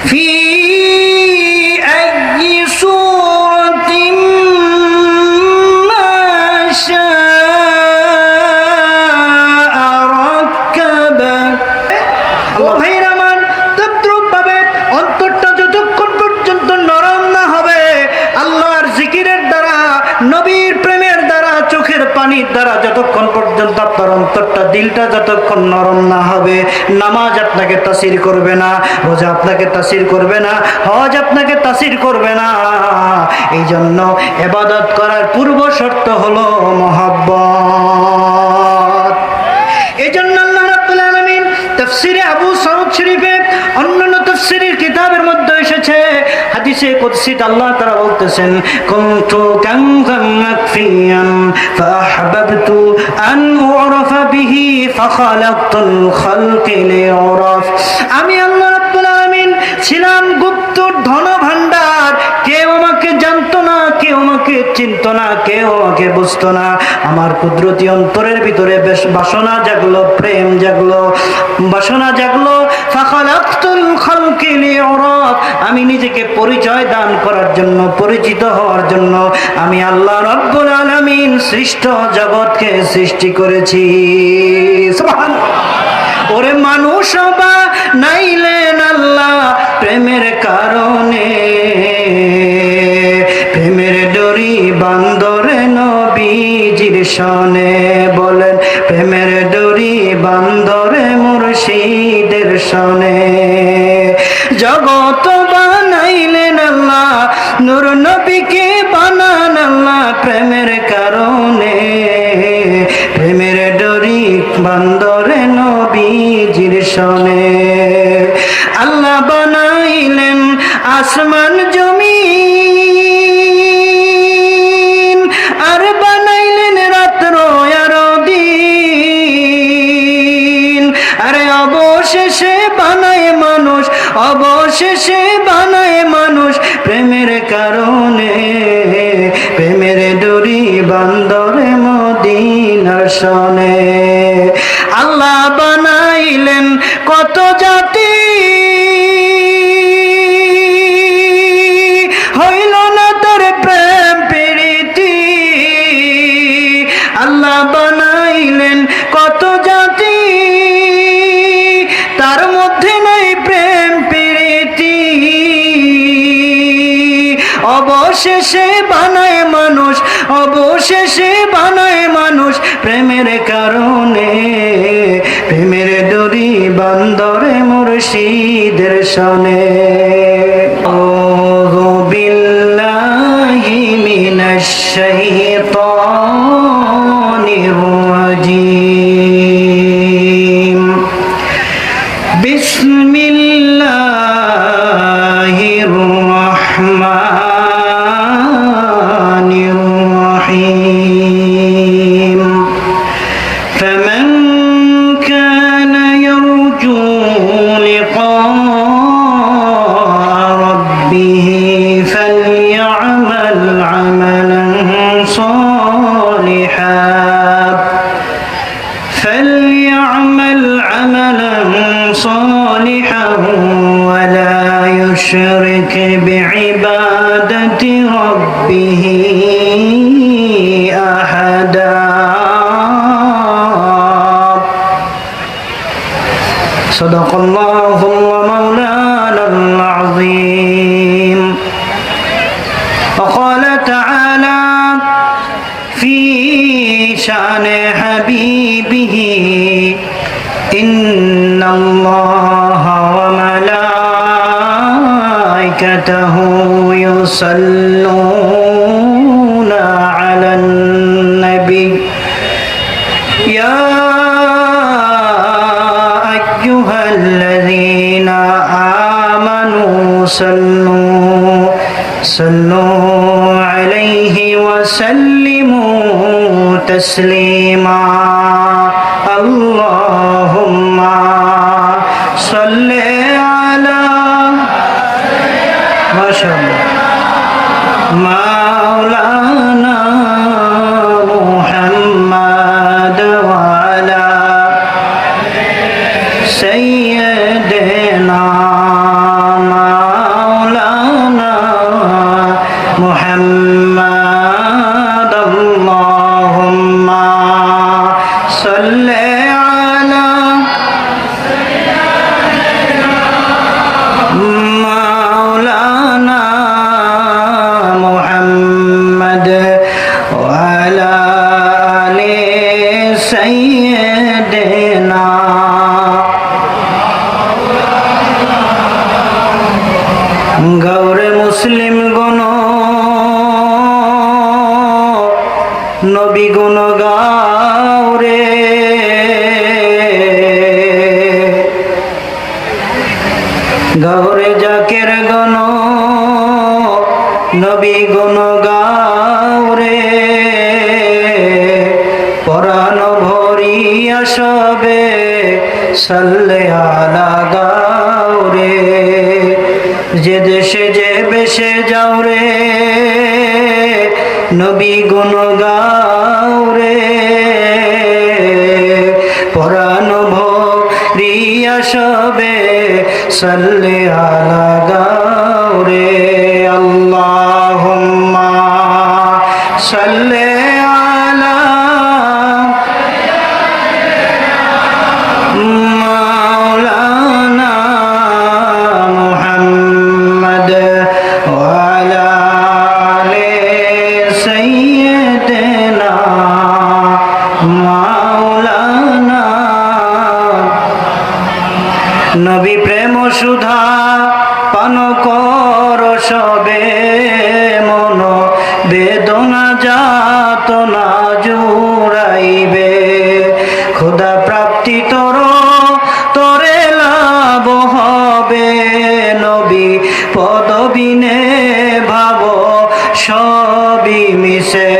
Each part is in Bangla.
في أي سورة ما شاء ركبه আল্লাহ ভাইরা মান তদ্রুপ ভাবে অন্তরটা যতক্ষণ পর্যন্ত নরম না হবে আল্লাহর জিকিরের দ্বারা নবীর প্রেমের দ্বারা চোখের পানির দ্বারা যতক্ষণ পর্যন্ত আপনার অন্তরটা দিলটা যতক্ষণ নরম না হবে নামাজ আপনাকে তাসির করবে না, রোজা আপনাকে তাসির করবে না, হজ আপনাকে তাসির করবে না। এই জন্য ইবাদত করার পূর্ব শর্ত হলো মহব্বত। এই জন্য আল্লাহ রাব্বুল আলামিন তাফসীরে আবু সাউদ শরীফে অন্যান্য তাফসীরের কিতাবের মধ্যে এসেছে, হাদিসে কুদসিতে আল্লাহ তাআলা বলতেছেন কুনতু কানজাম মাকফিয়ান ফাআহবাবতু আন উরাফা বিহি ফাখালাকতুল খালকি লিউরাফ। আমি আল্লাহ রাব্বুল আলামিন ছিলাম গুপ্ত ধন ভান্ডার, কেউ আমাকে জানতো না, কেউ আমাকে চিনতো না, কেউ আমাকে বুঝতো না। আমার কুদরতি অন্তরের ভিতরে বেশ বাসনা জাগলো, প্রেম জাগলো, বাসনা জাগলো। ফাখালাকতুল খালকি লিউরাফ, আমি নিজেকে পরিচয় দান করার জন্য, পরিচিত হওয়ার জন্য আমি আল্লাহ রাব্বুল আলামিন সৃষ্ট জগৎকে সৃষ্টি করেছি। সুবহানাল্লাহ। ওরে মানুষ বানাইলেন আল্লাহ প্রেমের কারণে, প্রেমের ডরি বান্দরে নবীজির শনে। বলেন প্রেমের ডরি বান্দরে মুর্শিদের শনে। জগৎ বানাইলেন আল্লাহ, নূর নবীকে বানান আল্লাহ প্রেমের কারণে, প্রেমের ডরি বান্দরে নবীজির শনে। আল্লাহ বানাইলেন আসমান জমিন, আর বানাইলেন রাত্র আর দিন, আরে অবশেষে বানায় মানুষ, অবশেষে বানায় মানুষ প্রেমের কারণে, প্রেমের ডরি বান্দরে মদিনার শনে। আল্লাহ বানাইলেন কত জাতি, হইল না তোর প্রেম প্রীতি। আল্লাহ বানাইলেন কত জাতি, তার মধ্যে নাই প্রেম প্রীতি। অবশেষে বানায় মানুষ, অবশেষে বানায় মানুষ প্রেমের কারণে, প্রেমের ডরি বান্দরে মুর্শিদের শনে। আউযু বিল্লাহি মিনাশ শাইতানির রাজীম। বিসমিল্লাহির রাহমানির রাহিম। ফামান কানা ইয়ারজু লিকা রাব্বিহি ফালইআমাল আমালান সালিহান, فليعمل عملا صالحا ولا يشرك بعبادة ربه أحدا. صدق الله مولانا العظيم. وقال تعالى في شأن حبيبه إن الله وملائكته يصلون على النبي يا أيها الذين آمنوا صلوا عليه وسلموا تسليما. اللهم صل على ما شاء الله مولانا محمد وعلى سيدنا গাওরে মুসলিম গণ নবী গুণ গাওরে, গাওরে জাকের গণ নবী গুণ গাওরে, পরাণ ভরিয়া সবে সাল্লে আলা গাওরে। যে দেশে যে বেশে যাও রে নবী গুণ গাওরে, পরাণ ভরিয়া সবে সাল্লে আলা গাওরে। আল্লাহুম্মা সাল্লি আলা মাওলানা মুহাম্মদ ওয়া আলা আলি সাইয়্যিদিনা মাওলানা। নবী প্রেম সুধা পান কর সবে, মন বেদনা যাতনা জুড়াইবে। খোদা প্রাপ্তি তর তরে লাভ হবে, নবী পদবিনে ভাব সবই মিশে।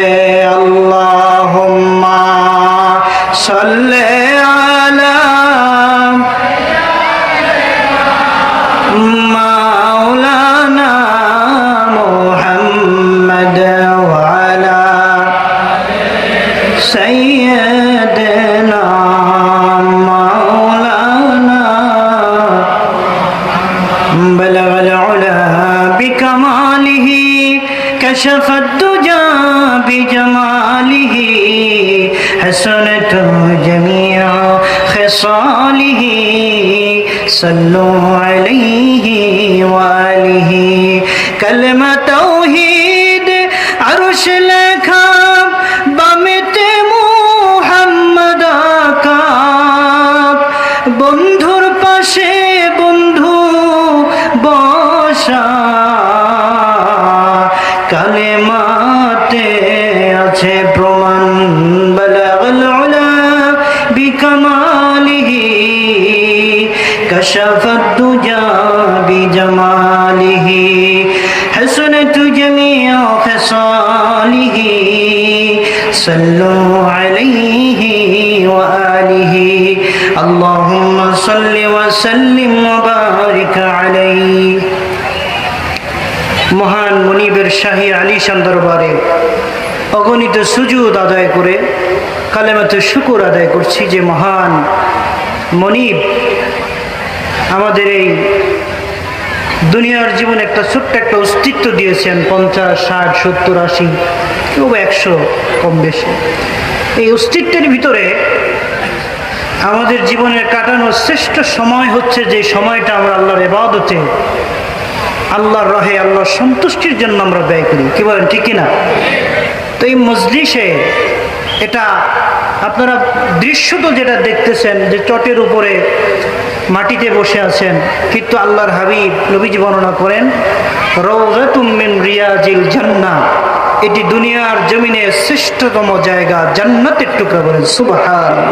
আল্লাহুম্মা সাল্লি আলা মাওলানা মুহাম্মদ ওয়া আলা সাইয়্যিদিনা মাওলানা। বালাগাল উলা বিকামালিহি কাশাফাদ দুজা বিজামালিহি, হাসানাত জামিআ খিসালিহি, সাল্লু আলাইহি ওয়া আলিহি। কালেমা তাওহীদ আরশ লেখা, বামেতে মুহাম্মদ আকা। বন্ধুর পাশে বন্ধু বসা, কালেমাতে আছে প্রমাণ। বালাগাল উলা বিকামালিহি কাশাফাদ দুজা বিজামালিহি, হাসানাত জামিআ খিসালিহি, সাল্লু আলাইহি ওয়া আলিহি। আল্লাহুম্মা সাল্লি ওয়া সাল্লিম ওয়া বারিক আলাইহি। মহান মুনিবের শাহী আলিশান দরবারে অগণিত সুজুদ আদায় করে কালেমাতে শুকর আদায় করছি যে মহান মনিব আমাদের এই দুনিয়ার জীবনে একটা ছোট্ট একটা অস্তিত্ব দিয়েছেন। 50, 60, 70, 80 কেউ 100 কম বেশি। এই অস্তিত্বের ভিতরে আমাদের জীবনের কাটানোর শ্রেষ্ঠ সময় হচ্ছে যে সময়টা আমরা আল্লাহর ইবাদতে, আল্লাহর রাহে, আল্লাহর সন্তুষ্টির জন্য আমরা ব্যয় করি। কি বলেন, ঠিক কিনা? তো এই মজলিসে এটা আপনারা দৃশ্য তো যেটা দেখতেছেন যে চটের উপরে মাটিতে বসে আছেন, কিন্তু আল্লাহর হাবিব নবীজি বর্ণনা করেন রাউযাতুম মিন রিয়াজিল জান্নাহ, এটি দুনিয়ার জমিনের শ্রেষ্ঠতম জায়গা, জান্নাতের টুকরা। বলেন সুবহানাল্লাহ।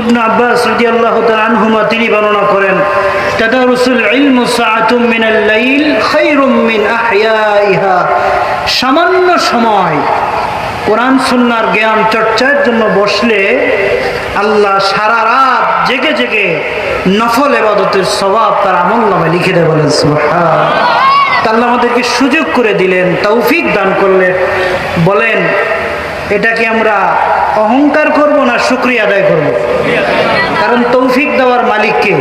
ইবনে আব্বাস রাদিয়াল্লাহু তাআলা আনহুমা তিনি বর্ণনা করেন তাদারুসুল ইলমু সাআতুম মিনাল লাইল খায়রুম মিন আহইয়াইহা। সামান্য সময় কোরআন সুন্নাহর জ্ঞান চর্চার জন্য বসলে আল্লাহ সারা রাত জেগে জেগে নফল ইবাদতের সওয়াব তার আমলনামায় লিখে দেয়। বলেন সুবহানাল্লাহ। আল্লাহ আমাদেরকে সুযোগ করে দিলেন, তৌফিক দান করলেন। বলেন এটাকে আমরা অহংকার করব না শুকরিয়া আদায় করব? কারণ তৌফিক দেওয়ার মালিক কে?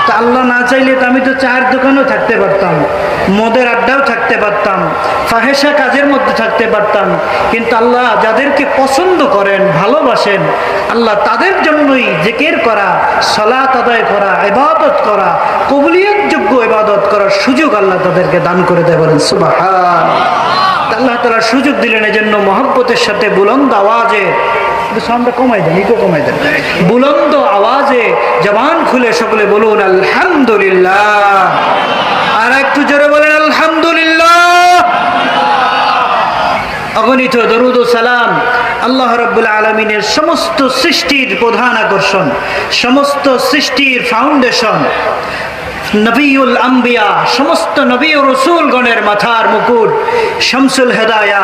তা আল্লাহ না চাইলে তো আমি তো চায়ের দোকানেও থাকতে পারতাম, মদের আড্ডাও থাকতে পারতাম, ফাহেসা কাজের মধ্যে থাকতে পারতাম, কিন্তু আল্লাহ যাদেরকে পছন্দ করেন, ভালোবাসেন, আল্লাহ তাদের জন্যই জিকির করা, সালাত আদায় করা, ইবাদত করা, কবুলিয়তযোগ্য ইবাদত করার সুযোগ আল্লাহ তাদেরকে দান করে দেয়। বলেন সুবহানাল্লাহ। আল্লাহ তাআলা সুযোগ দিলেন, এজন্য মহব্বতের সাথে বুলন্দ আওয়াজে, সাউন্ডটা কমাই দেন, ইকো কমাই দেন, বুলন্দ আওয়াজে জবান খুলে সকলে বলুন আলহামদুলিল্লাহ। আর একটু অগণিত দরুদ ও সালাম আল্লাহ রাব্বুল আলামিনের সমস্ত সৃষ্টির প্রধান আকর্ষণ, সমস্ত সৃষ্টির ফাউন্ডেশন, নবিউল আম্বিয়া, সমস্ত নবী ও রাসূলগণের মাথার মুকুট, শামসুল হেদায়া,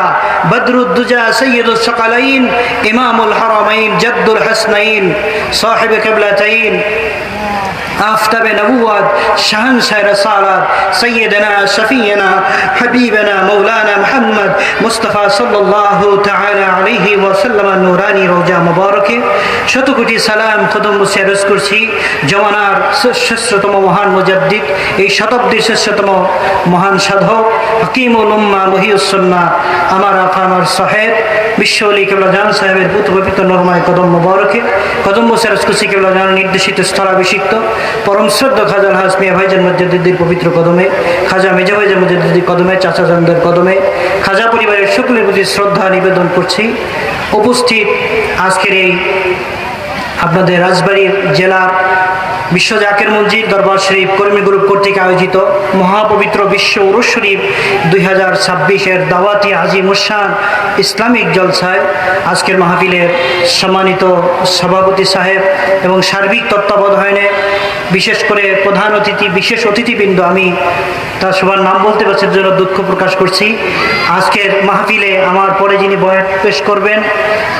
বদরুদ্দুজা, সৈয়দুস সাকালাইন, ইমামুল হারামাইন, জাদ্দুল হাসনাইন, সাহিবে কিবলাতাইন, আফতাবে নবুয়ত, শাহনশাহ রাসালাত, সৈয়দনা শফিয়না হাবিবনা মৌলানা মুহাম্মদ মুস্তাফা সাল্লাল্লাহু তাআলা আলাইহি ওয়াসাল্লাম নূরানি রওজা মুবারকে শত কোটি সালাম কদম বসে আরজ করছি জমানার শ্রেষ্ঠতম মহান মুজাদ্দিদ, এই শতাব্দীর শ্রেষ্ঠতম মহান সাধক, হাকিমুল উম্মাহ, মহিউস সুন্নাহ, আমার আকা আমার সাহেব বিশ্বলি কেবলা জান সাহেবের পুত্র পবিত্র নরমায় কদম মুবারকে কদম বসে আরজ করছি কেবলা জান নির্দেশিত স্থলাভিষিক্ত পরম শ্রদ্ধা খাজা আল হাস মিয়া ভাইজান মুজাদ্দিদের পবিত্র কদমে, খাজা মেজা ভাইজান মুজাদ্দিদের কদমে, চাচা জানদের কদমে, খাজা পরিবারের সকলের প্রতি শ্রদ্ধা নিবেদন করছি। উপস্থিত আজকের এই আপনাদের রাজবাড়ীর জেলার বিশ্ব জাকের মসজিদ দরবার শরীফ কর্মী গ্রুপ কর্তৃক আয়োজিত মহাপবিত্র বিশ্ব উরুস শরীফ 2026-এর দাওয়াতি আজিম উশান ইসলামিক জলসায় আজকের মাহফিলের সম্মানিত সভাপতি সাহেব এবং সার্বিক তত্ত্বাবধানে বিশেষ করে প্রধান অতিথি, বিশেষ অতিথিবৃন্দ, আমি তার সবার নাম বলতে পারছি জন্য দুঃখ প্রকাশ করছি। আজকের মাহফিলে আমার পরে যিনি বয়ান পেশ করবেন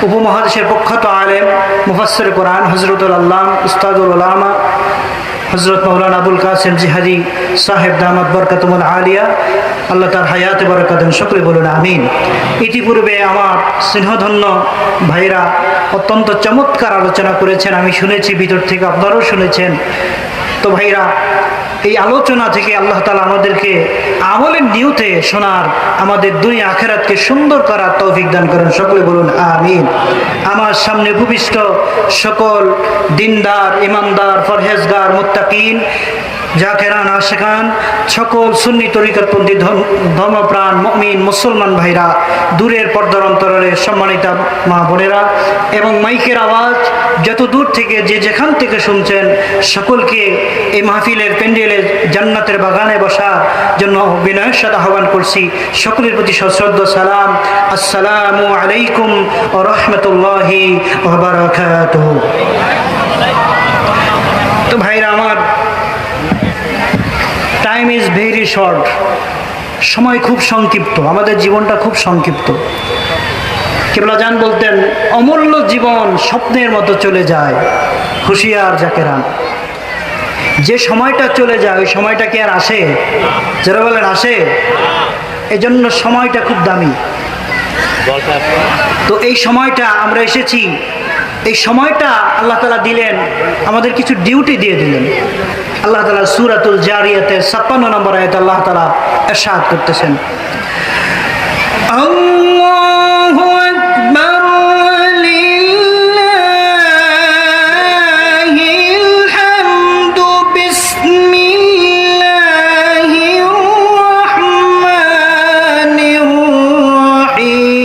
উপমহাদেশের প্রখ্যাত আলেম মুফাসসির কোরআন হযরতুল আল্লামা উস্তাদুল উলামা হযরত মাওলানা আবুল কাসেম জিহাদি সাহেব দামাত বরকাতুল আলিয়া, আল্লাহ তার হায়াতে বরকত দেন, সকলে বলুন আমিন। ইতিপূর্বে আমার স্নেহধন্য ভাইরা অত্যন্ত চমৎকার আলোচনা করেছেন, আমি শুনেছি, ভিতর থেকে আপনারাও শুনেছেন। তো ভাইরা, এই আলোচনা থেকে আল্লাহ তাআলা আমাদেরকে আমলের নিয়তে শোনার, আমাদের দুনিয়া আখিরাতকে সুন্দর করার তৌফিক দান করেন, সকলে বলুন আমিন। আমার সামনে উপবিষ্ট সকল দিনদার, ইমানদার, পরহেজগার, মুত্তাকিন, জাকেরান, আশিকান, সকল সুন্নি তরিকতপন্থী ধর্মপ্রাণ মুমিন মুসলমান ভাইরা, দূরের পর্দার অন্তরে সম্মানিতা মা বোনেরা এবং মাইকের আওয়াজ যত দূর থেকে যে যেখান থেকে শুনছেন, সকলকে এই মাহফিলের প্যান্ডেলে জান্নাতের বাগানে বসার জন্য বিনয়ের সাথে আহ্বান করছি। সকলের প্রতি সশ্রদ্ধ সালাম, আসসালামু আলাইকুম ওয়া রাহমাতুল্লাহি ওয়া বারাকাতুহু। তো ভাইরা আমার, টাইম ইজ ভেরি শর্ট, সময় খুব সংক্ষিপ্ত, আমাদের জীবনটা খুব সংক্ষিপ্ত। কেবলা জান বলতেন অমূল্য জীবন স্বপ্নের মতো চলে যায়, হুঁশিয়ার জাকেরান। যে সময়টা চলে যায় ওই সময়টা কি আর আসে? যারা বলেন আসে। এজন্য সময়টা খুব দামি। তো এই সময়টা আমরা এসেছি, এই সময়টা আল্লাহ তাআলা দিলেন, আমাদের কিছু ডিউটি দিয়ে দিলেন। আল্লাহ তাআলা সূরাতুল জারিয়াতের 56 নম্বর আয়াতে আল্লাহ তাআলা ইরশাদ করতেছেন, আল্লাহু আকবার লিল্লাহিল হামদু বিসমিল্লাহির রাহমানির রাহিম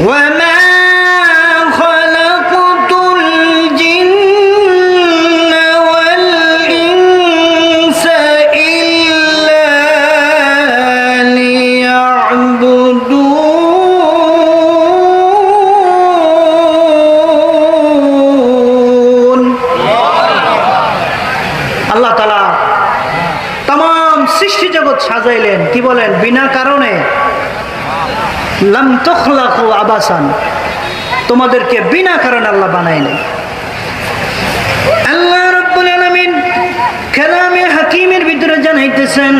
ওয়া মা সাজাইলেন। কি বলেন? বিনা কারণে। লাম তুখলাকু আবাসান, তোমাদেরকে বিনা কারণে আল্লাহ বানায়নি। আল্লাহ রাব্বুল আলামিন কালামে হাকিমের ভিতরে জানাইতেছেন,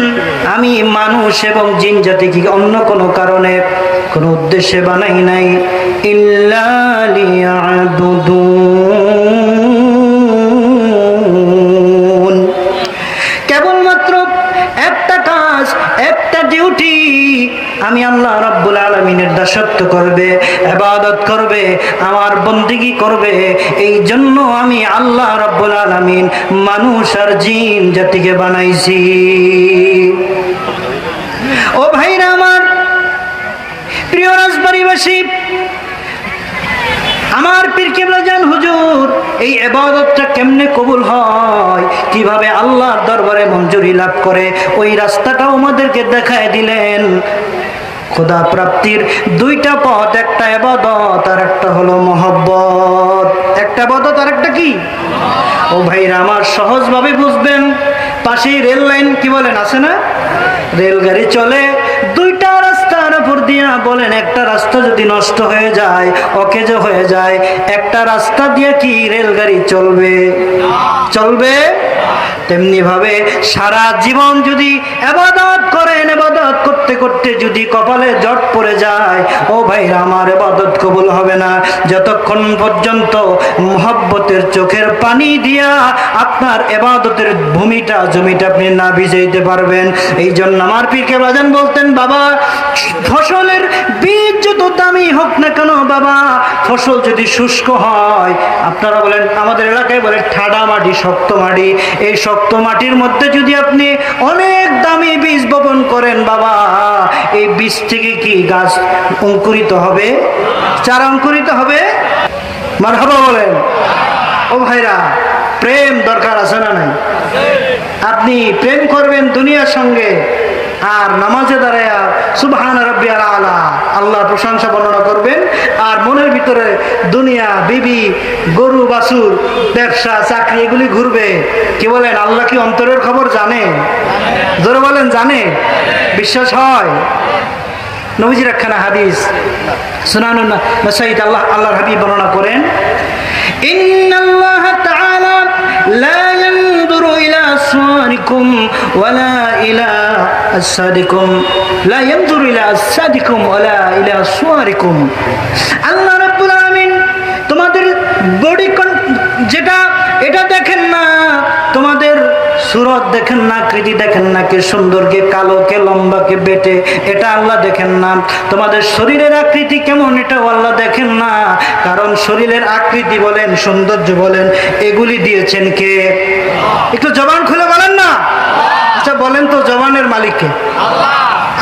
আমি মানুষ এবং জিন জাতিকে অন্য কোনো কারণে, কোনো উদ্দেশ্যে বানাই নাই, ইল্লা লিয়াবুদুন। কেবলমাত্র একটা কাজ, একটা ডিউটি, আমি আল্লাহ রাব্বুল আলামিনের দাসত্ব করবে, ইবাদত করবে, আমার বন্দেগী করবে। এই জন্য আমি আল্লাহ রাব্বুল আলামিন মানুষ আর জিন জাতিকে বানাইছি। ও ভাইরা আমার, প্রিয় রাজবাড়িবাসী, আমার পীর কেবলা জান হুজুর এই ইবাদতটা কেমনে কবুল হয়, কিভাবে আল্লাহর দরবারে মঞ্জুরি লাভ করে, ওই রাস্তাটাও আমাদেরকে দেখায় দিলেন। খোদা প্রাপ্তির দুইটা পথ, একটা ইবাদত আর একটা হলো মহব্বত। একটা ইবাদত আর একটা কি? ও ভাইরা আমার, সহজভাবে বুঝবেন। পাশেই রেল লাইন কি বলেন আছে না, রেলগাড়ি চলে দুইটা রাস্তার উপর দিয়া। বলেন একটা রাস্তা যদি নষ্ট হয়ে যায়, অকেজো হয়ে যায়, একটা রাস্তা দিয়ে কি রেলগাড়ি চলবে? চলবে? তেমনি ভাবে সারা জীবন যদি ইবাদত করেন, ইবাদত করতে করতে যদি কপালে জট পড়ে যায়, ও ভাইরা আমার, ইবাদত কবুল হবে না যতক্ষণ পর্যন্ত মুহাব্বতের চোখের পানি দিয়া আপনার ইবাদতের জমিটা আপনি না ভিজাইতে পারবেন। এই জন্য আমার পীর কেবলাজান বলতেন, বাবা ফসলের বীজ যত দামি হোক না কেন বাবা, ফসল যদি শুষ্ক হয়, আপনারা বলেন আমাদের এলাকায় বলে ঠাডা মাটি, শক্ত মাটি, এই শক্ত মাটির মধ্যে যদি আপনি অনেক দামি বীজ বপন করেন বাবা, এই বীজ থেকে কি গাছ অঙ্কুরিত হবে? চারা অঙ্কুরিত হবে? মারহাবা বলেন। ও ভাইরা, প্রেম দরকার আছে না নাই? আপনি প্রেম করবেন দুনিয়ার সঙ্গে, আর নামাজে দাঁড়ায় সুবহান রাব্বিয়াল আলা আল্লাহর প্রশংসা বর্ণনা করবেন, আর মনের ভিতরে দুনিয়া, বিবি, গরু, বাছুর, ব্যবসা, চাকরি এগুলি ঘুরবে। কি বলেন, আল্লাহ কি অন্তরের খবর জানে? জোরে বলেন, জানে? বিশ্বাস হয়? নবীজির একখানা হাদিস সুনানুন নাসাঈতে আল্লাহর হাবিব বর্ণনা করেন, ইন্নাল্লাহা তাআলা লা ইয়ানজুরু ইলা আসওয়ারিকুম ওয়ালা ইলা আসাদিকুম, লা ইয়ানজুরু ইলা আসাদিকুম ওয়ালা ইলা আসওয়ারিকুম। আল্লাহ রাব্বুল আলামিন তোমাদের বডি যেটা এটা দেখেন না, তোমাদের সুরত দেখেন না, আকৃতি দেখেন না, কে সুন্দর, কে কালো, কে লম্বা, কে বেটে, এটা আল্লাহ দেখেন না। তোমাদের শরীরের আকৃতি কেমন, এটাও আল্লাহ দেখেন না। কারণ শরীরের আকৃতি বলেন, সৌন্দর্য বলেন, এগুলি দিয়েছেন কে? একটু জবান খুলে বলেন না। আচ্ছা বলেন তো, জবানের মালিককে?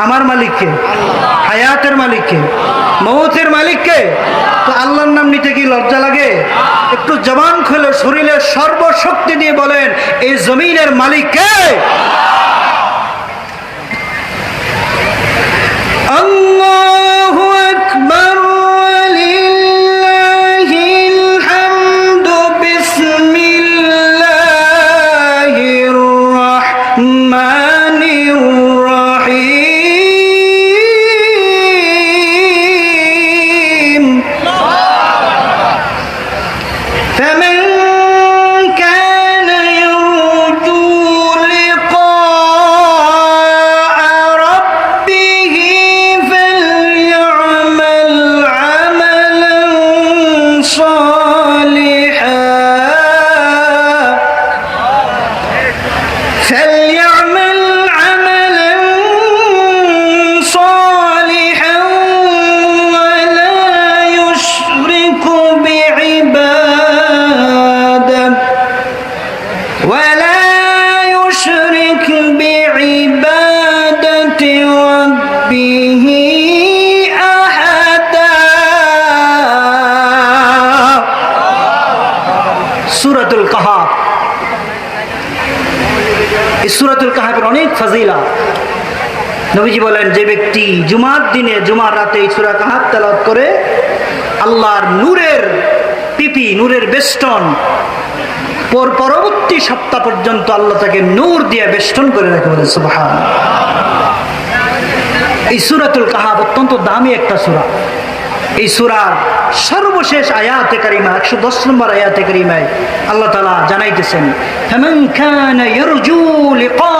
আমার মালিককে? হায়াতের মালিককে? মৌতের মালিককে? তো আল্লাহর নাম নিতে কি লজ্জা লাগে? একটু জবান খুলে শরীরের সর্বশক্তি দিয়ে বলেন, এই জমিনের মালিক কে? আল্লাহু আকবার, ওয়ালিল্লাহিল হামদু, বিসমিল্লাহির রাহমানির রাহিম। فمن كان يرجو لقاء ربه فليعمل عملا صالحا، فليعمل عملا صالحا ولا يشرك بعبادة ربه أحدا। সূরাতুল কাহাফ। এই সূরাতুল কাহাফের অনেক ফাজিলা। নবীজি বলেন, যে ব্যক্তি জুমার দিনে, জুমার রাতে এই সূরা কাহাফ তেলাওয়াত করে, আল্লাহর নূরের পিপি, নূরের বেষ্টন, পরবর্তী সপ্তাহ পর্যন্ত আল্লাহ তাকে নূর দিয়ে বেষ্টন করে রাখে। বলে সুবহানাল্লাহ। এই সূরাতুল কাহাফ অত্যন্ত দামি একটা সূরা। এই সূরার সর্বশেষ আয়াতে কারিমা 110 নম্বর আয়াতে কারিমায় আল্লাহ তাআলা জানাইতেছেন, ফামান কানা ইয়ারজু লিকা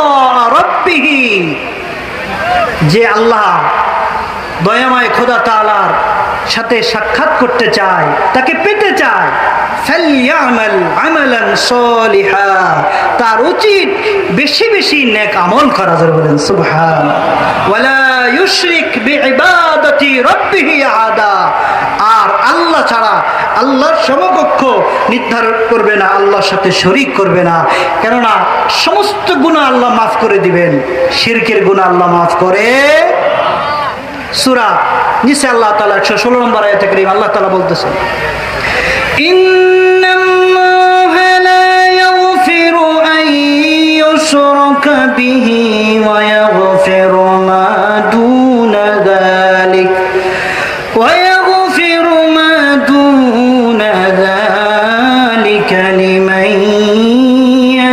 রাব্বিহি, যে আল্লাহ দয়াময় খোদা তাআলার সাথে সাক্ষাৎ করতে চায়, তাকে পেতে চায়, ফালইয়ামাল আমালান সালিহা, তার উচিত বেশি বেশি নেক আমল করা। যাবে বলেন সুবহানাল্লাহ। ওয়ালা ইউশরিক বিইবাদাতি রাব্বিহি আহাদা, আর আল্লাহ ছাড়া আল্লাহর সমকক্ষ নির্ধারণ করবে না, আল্লাহর সাথে শরীক করবে না। কেননা সমস্ত গুনাহ আল্লাহ মাফ করে দিবেন, শিরকের গুনাহ আল্লাহ মাফ করে। সূরা নিসা আল্লাহ তাআলা 116 নম্বর আয়াতে কারীম আল্লাহ তাআলা বলতেছেন, ইন্নাল্লাহ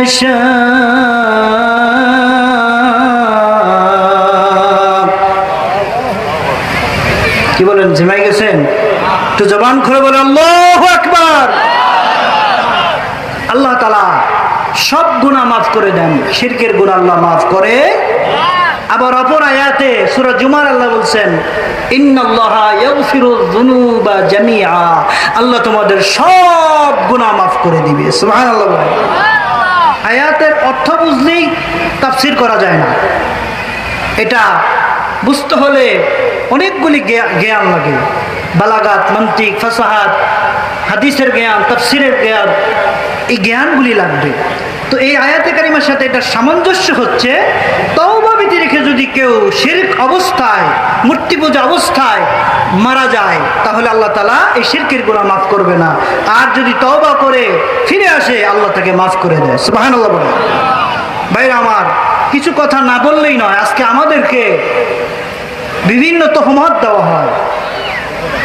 يشاء কি বলেন জিমাই গেছেন তো জবান খুলে বলেন আল্লাহু আকবার আল্লাহ তাআলা সব গুনাহ মাফ করে দেন শিরকের গুনাহ আল্লাহ মাফ করে আবার অপর আয়াতে সূরা জুমার আল্লাহ বলছেন ইন্নাল্লাহা ইয়াগফিরুয যুনুবা জামিআ আল্লাহ তোমাদের সব গুনাহ মাফ করে দিবে সুবহানাল্লাহ বলেন আয়াতের অর্থ বুঝলেই তাফসীর করা যায় না এটা বুঝতে হলে অনেকগুলি জ্ঞান লাগে বালাগাত মন্তিক ফাসাহাত হাদিসের জ্ঞান তাফসীরের জ্ঞান এই জ্ঞানগুলি লাগবে তো এই আয়াতে কারিমার সাথে এটা সামঞ্জস্য হচ্ছে তওবা বিধি রেখে যদি কেউ শিরক অবস্থায় মূর্তি পূজা অবস্থায় মারা যায় তাহলে আল্লাহ তাআলা এই শিরকের গুনাহ মাফ করবে না আর যদি তওবা করে ফিরে আসে আল্লাহ তাকে মাফ করে দেয় সুবহানাল্লাহ বলেন ভাইরা আমার কিছু কথা না বললেই নয় আজকে আমাদেরকে বিভিন্ন তহমত দেওয়া হয়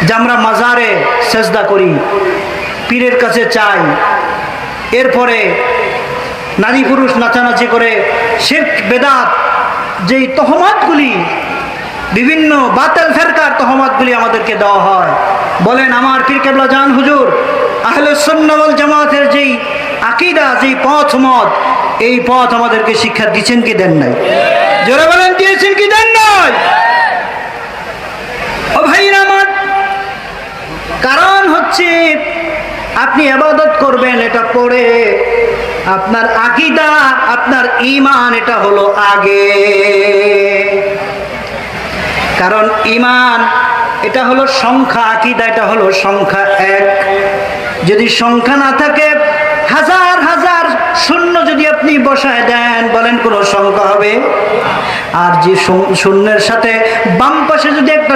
যে আমরা মাজারে সেজদা করি পীরের কাছে চাই এরপরে নারী পুরুষ নাচানাচি করে শিরক বেদাত যেই তহমতগুলি বিভিন্ন বাতিল ফেরকার তহমতগুলি আমাদেরকে দেওয়া হয় বলেন আমার পীর কেবলা জান হুজুর আহলে সুন্নাহ ওয়াল জামাতের যেই আকীদা যেই পথ মত এই পথ আমাদেরকে শিক্ষা দিয়েছেন কি দেন নাই জোরে বলেন দিয়েছেন কি দেন নাই ও ভাইরা আমার কারণ হচ্ছে আপনি ইবাদত করবেন এটা পড়ে আপনার আকীদা আপনার ঈমান এটা হলো আগে কারণ ঈমান এটা হলো সংখ্যা আকীদা এটা হলো সংখ্যা এক যদি সংখ্যা না থাকে হাজার হাজার শূন্য যদি আপনি বসায় দেন বলেন কোন সংখ্যা হবে আর যে শূন্যের সাথে বাম পাশে যদি একটা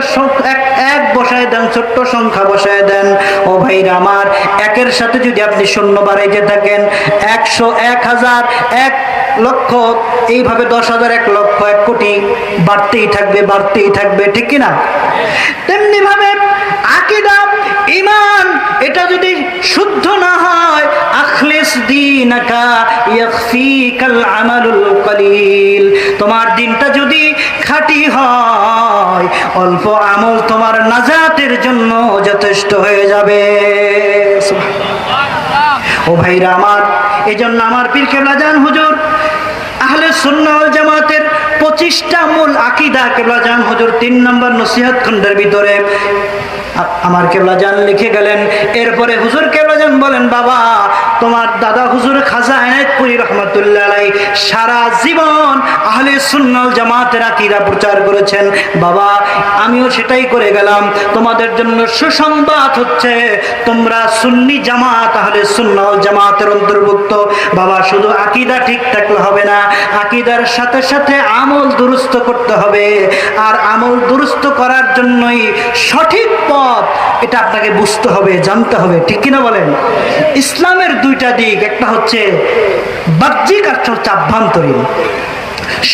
এক বসায় দেন ছোট্ট সংখ্যা বসায় দেন ও ভাইরা আমার একের সাথে যদি আপনি শূন্য বাড়াইতে থাকেন 100 1000 1 লক্ষ এইভাবে 10,000 1 লক্ষ 1 কোটি বাড়তেই থাকবে ঠিক কি না তেমনি ভাবে আকীদা ঈমান এটা যদি শুদ্ধ না হয় আখলিস দীনাকা ইয়াখফিকাল আমালুল কলিল তোমার দিনটা যদি খাঁটি হয় অল্প আমল তোমার নাজাতের জন্য যথেষ্ট হয়ে যাবে ও ভাইরা আমার এজন্য আমার পীর কেবলা জান হুজুর আহলে সুন্নাহ ওয়াল জামাতের 25টা মূল আকীদা কেবলা জান হুজুর 3 নম্বর নসিহত খণ্ডের ভিতরে আমার কেবলা জান লিখে গেলেন এরপরে হুজুর কেবলা জান বলেন বাবা তোমার দাদা হুজুর খাজা এনায়েতপুরী রাহমাতুল্লাহ আলাইহি সারা জীবন আহলে সুন্নাহ ওয়াল জামাতের আকীদা প্রচার করেছেন বাবা আমিও সেটাই করে গেলাম তোমাদের জন্য সুসংবাদ হচ্ছে তোমরা সুন্নি জামাত আহলে সুন্নাহ ওয়াল জামাতের অন্তর্ভুক্ত বাবা শুধু আকীদা ঠিক থাকলে হবে না আকীদার সাথে সাথে আমল দুরুস্ত করতে হবে আর আমল দুরুস্ত করার জন্যই সঠিক পথ এটা আপনাকে বুঝতে হবে জানতে হবে ঠিক কি না বলেন ইসলামের দুইটা দিক একটা হচ্ছে বাহ্যিক আর একটা হচ্ছে আভ্যন্তরীণ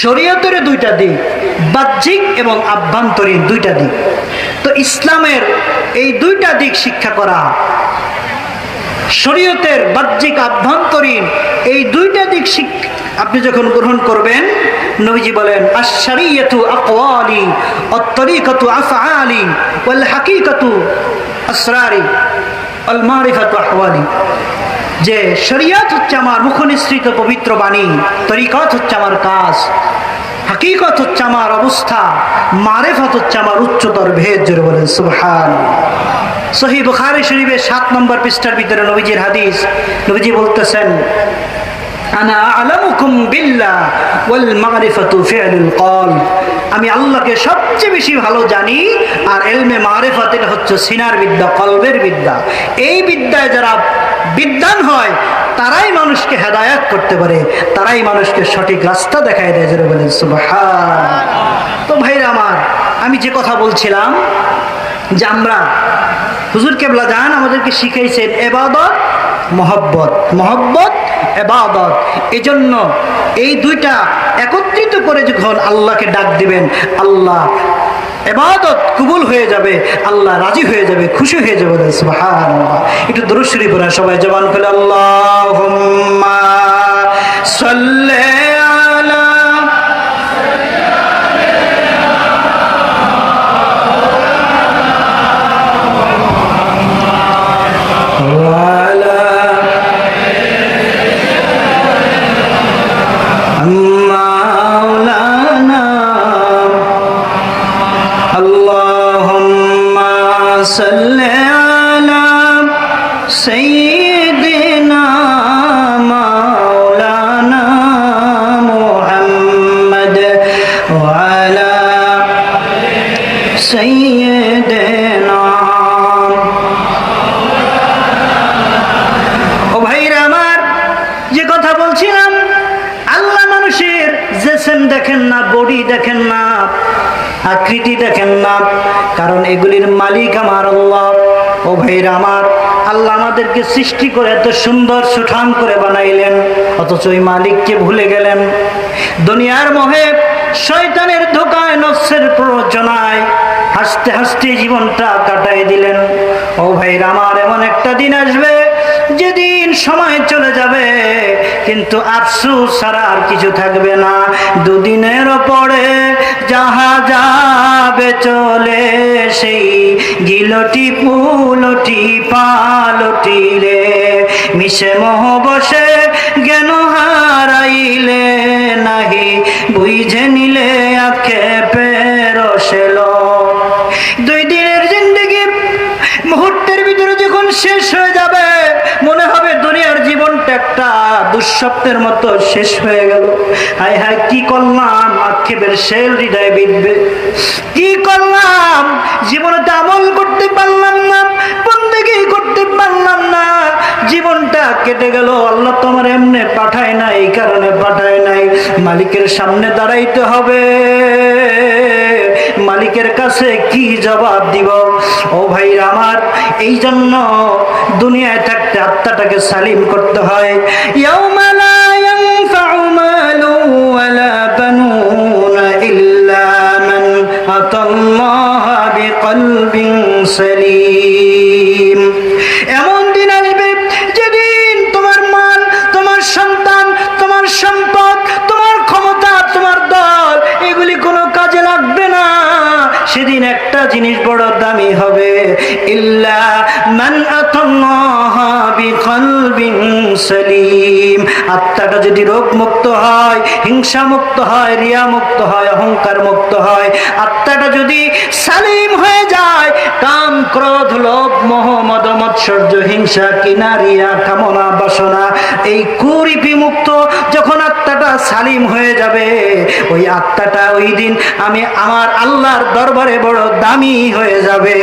শরীয়তের দুইটা দিক বাহ্যিক এবং আভ্যন্তরীণ দুইটা দিক তো ইসলামের এই দুইটা দিক শিক্ষা করা শরীয়তের বাহ্যিক আভ্যন্তরীণ এই দুইটা দিক আপনি যখন গ্রহণ করবেন নবীজি বলেন আশ-শরীয়তু আকওয়ালি আত-তরিকাতু আফআলি ওয়াল হাকীকাতু আসরারি ওয়াল মারিফাতু আহওয়ালি যে শরীয়ত হচ্ছে আমার মুখনিসৃত পবিত্র বাণী তরিকত হচ্ছে আমার কাজ হাকীকত হচ্ছে আমার অবস্থা মারিফাত হচ্ছে আমার উচ্চতর ভেদ জোরে বলেন সুবহানাল্লাহ সহিহ বুখারী শরীফের 7 নম্বর পৃষ্ঠার ভিতরে নবীজির হাদিস নবীজি বলতেছেন আনা আ'লামুকুম বিল্লাহ ওয়াল মারিফাতু ফি'লুল কল আমি আল্লাহকে সবচেয়ে বেশি ভালো জানি আর ইলমে মারিফাত এটা হচ্ছে সিনার বিদ্যা কলবের বিদ্যা এই বিদ্যায় যারা বিদ্বান হয় তারাই মানুষকে হেদায়েত করতে পারে তারাই মানুষকে সঠিক রাস্তা দেখায় দেয় যারা বলেন সুবহানাল্লাহ তো ভাইরা আমার আমি যে কথা বলছিলাম যে আমরা হুজুর কেবলা জান আমাদেরকে শিখাইছেন ইবাদত মহব্বত ইবাদত এজন্য এই দুইটা একত্রিত করে যখন আল্লাহকে ডাক দিবেন আল্লাহ ইবাদত কবুল হয়ে যাবে আল্লাহ রাজি হয়ে যাবে খুশি হয়ে যাবে সুবহানাল্লাহ একটু দরুদ শরীফ পড়া সবাই জবান খুলে আল্লাহুম্মা কথা বলছিলাম, আল্লাহ মানুষের জিসম দেখেন না, বডি দেখেন না, আকৃতি দেখেন না, কারণ এগুলির মালিক আমার আল্লাহ। ও ভাইরা আমার, আল্লাহ আমাদেরকে সৃষ্টি করে এত সুন্দর সুঠাম করে বানাইলেন, অথচ ওই মালিককে ভুলে গেলেন। দুনিয়ার মোহে, শয়তানের ধোকায়, নফসের প্ররোচনায় হাসতে হাসতে জীবনটা কাটাই দিলেন। ও ভাইরা আমার, এমন একটা দিন আসবে যেদিন সময় চলে যাবে, কিন্তু আফসোস ছাড়া আর কিছু থাকবে না। দুদিনের পরে যাহা যাবে চলে, সেই গিলটি পুলটি পালটি রে, মিশে মোহ বসে জ্ঞান হারাইলে, নাহি বুঝে নিলে আখে পেরোসেল। 2 দিনের জিন্দেগি মুহূর্তের ভিতরে যখন শেষ হয়ে যাবে, মনে হবে দুনিয়ার জীবনটা একটা দুঃস্বপ্নের মতো শেষ হয়ে গেল। হায় হায়, কি করলাম? আক্ষেপের শেল হৃদয়ে বিঁধবে। কি করলাম? জীবনে তো আমল করতে পারলাম না, বন্দেগি করতে পারলাম না, জীবনটা কেটে গেল। আল্লাহ তোমার এমনি পাঠায় না, এই কারণে পাঠায় নাই। মালিকের সামনে দাঁড়াইতে হবে, মালিকের কাছে কি জবাব দিব? ও ভাই আমার, এই জন্য দুনিয়ায় থাকতে আত্মাটাকে সালিম করতে হয়। ইয়াউমা লা ইয়ানফাউ মালু ওয়ালা বানুন ইল্লা মান আতাল্লাহা বিকলবিন সালিম। এমন দিন আসবে যেদিন তোমার মাল, তোমার সন্তান, তোমার সম্পদ, তোমার ক্ষমতা, তোমার দল, এগুলি কোনো কাজে লাগবে না। সেদিন একটা জিনিস বড় দামি হবে, ইল্লা মান আতাল্লাহা বিকলবিন সালিম। আত্মাটা যদি রোগ মুক্ত হয়, হিংসা মুক্ত হয়, রিয়া মুক্ত হয়, অহংকার মুক্ত হয়, আত্মাটা যদি সালিম হয়ে যায়, কাম ক্রোধ লোভ মোহ মদ মৎসর্য হিংসা কিনা রিয়া কামনা বাসনা, এই কুরিপি মুক্ত যখন আত্মাটা সালিম হয়ে যাবে, ওই আত্মাটা ওই দিন আমি আমার আল্লাহর দরবারে বড় দামি হয়ে যাবে।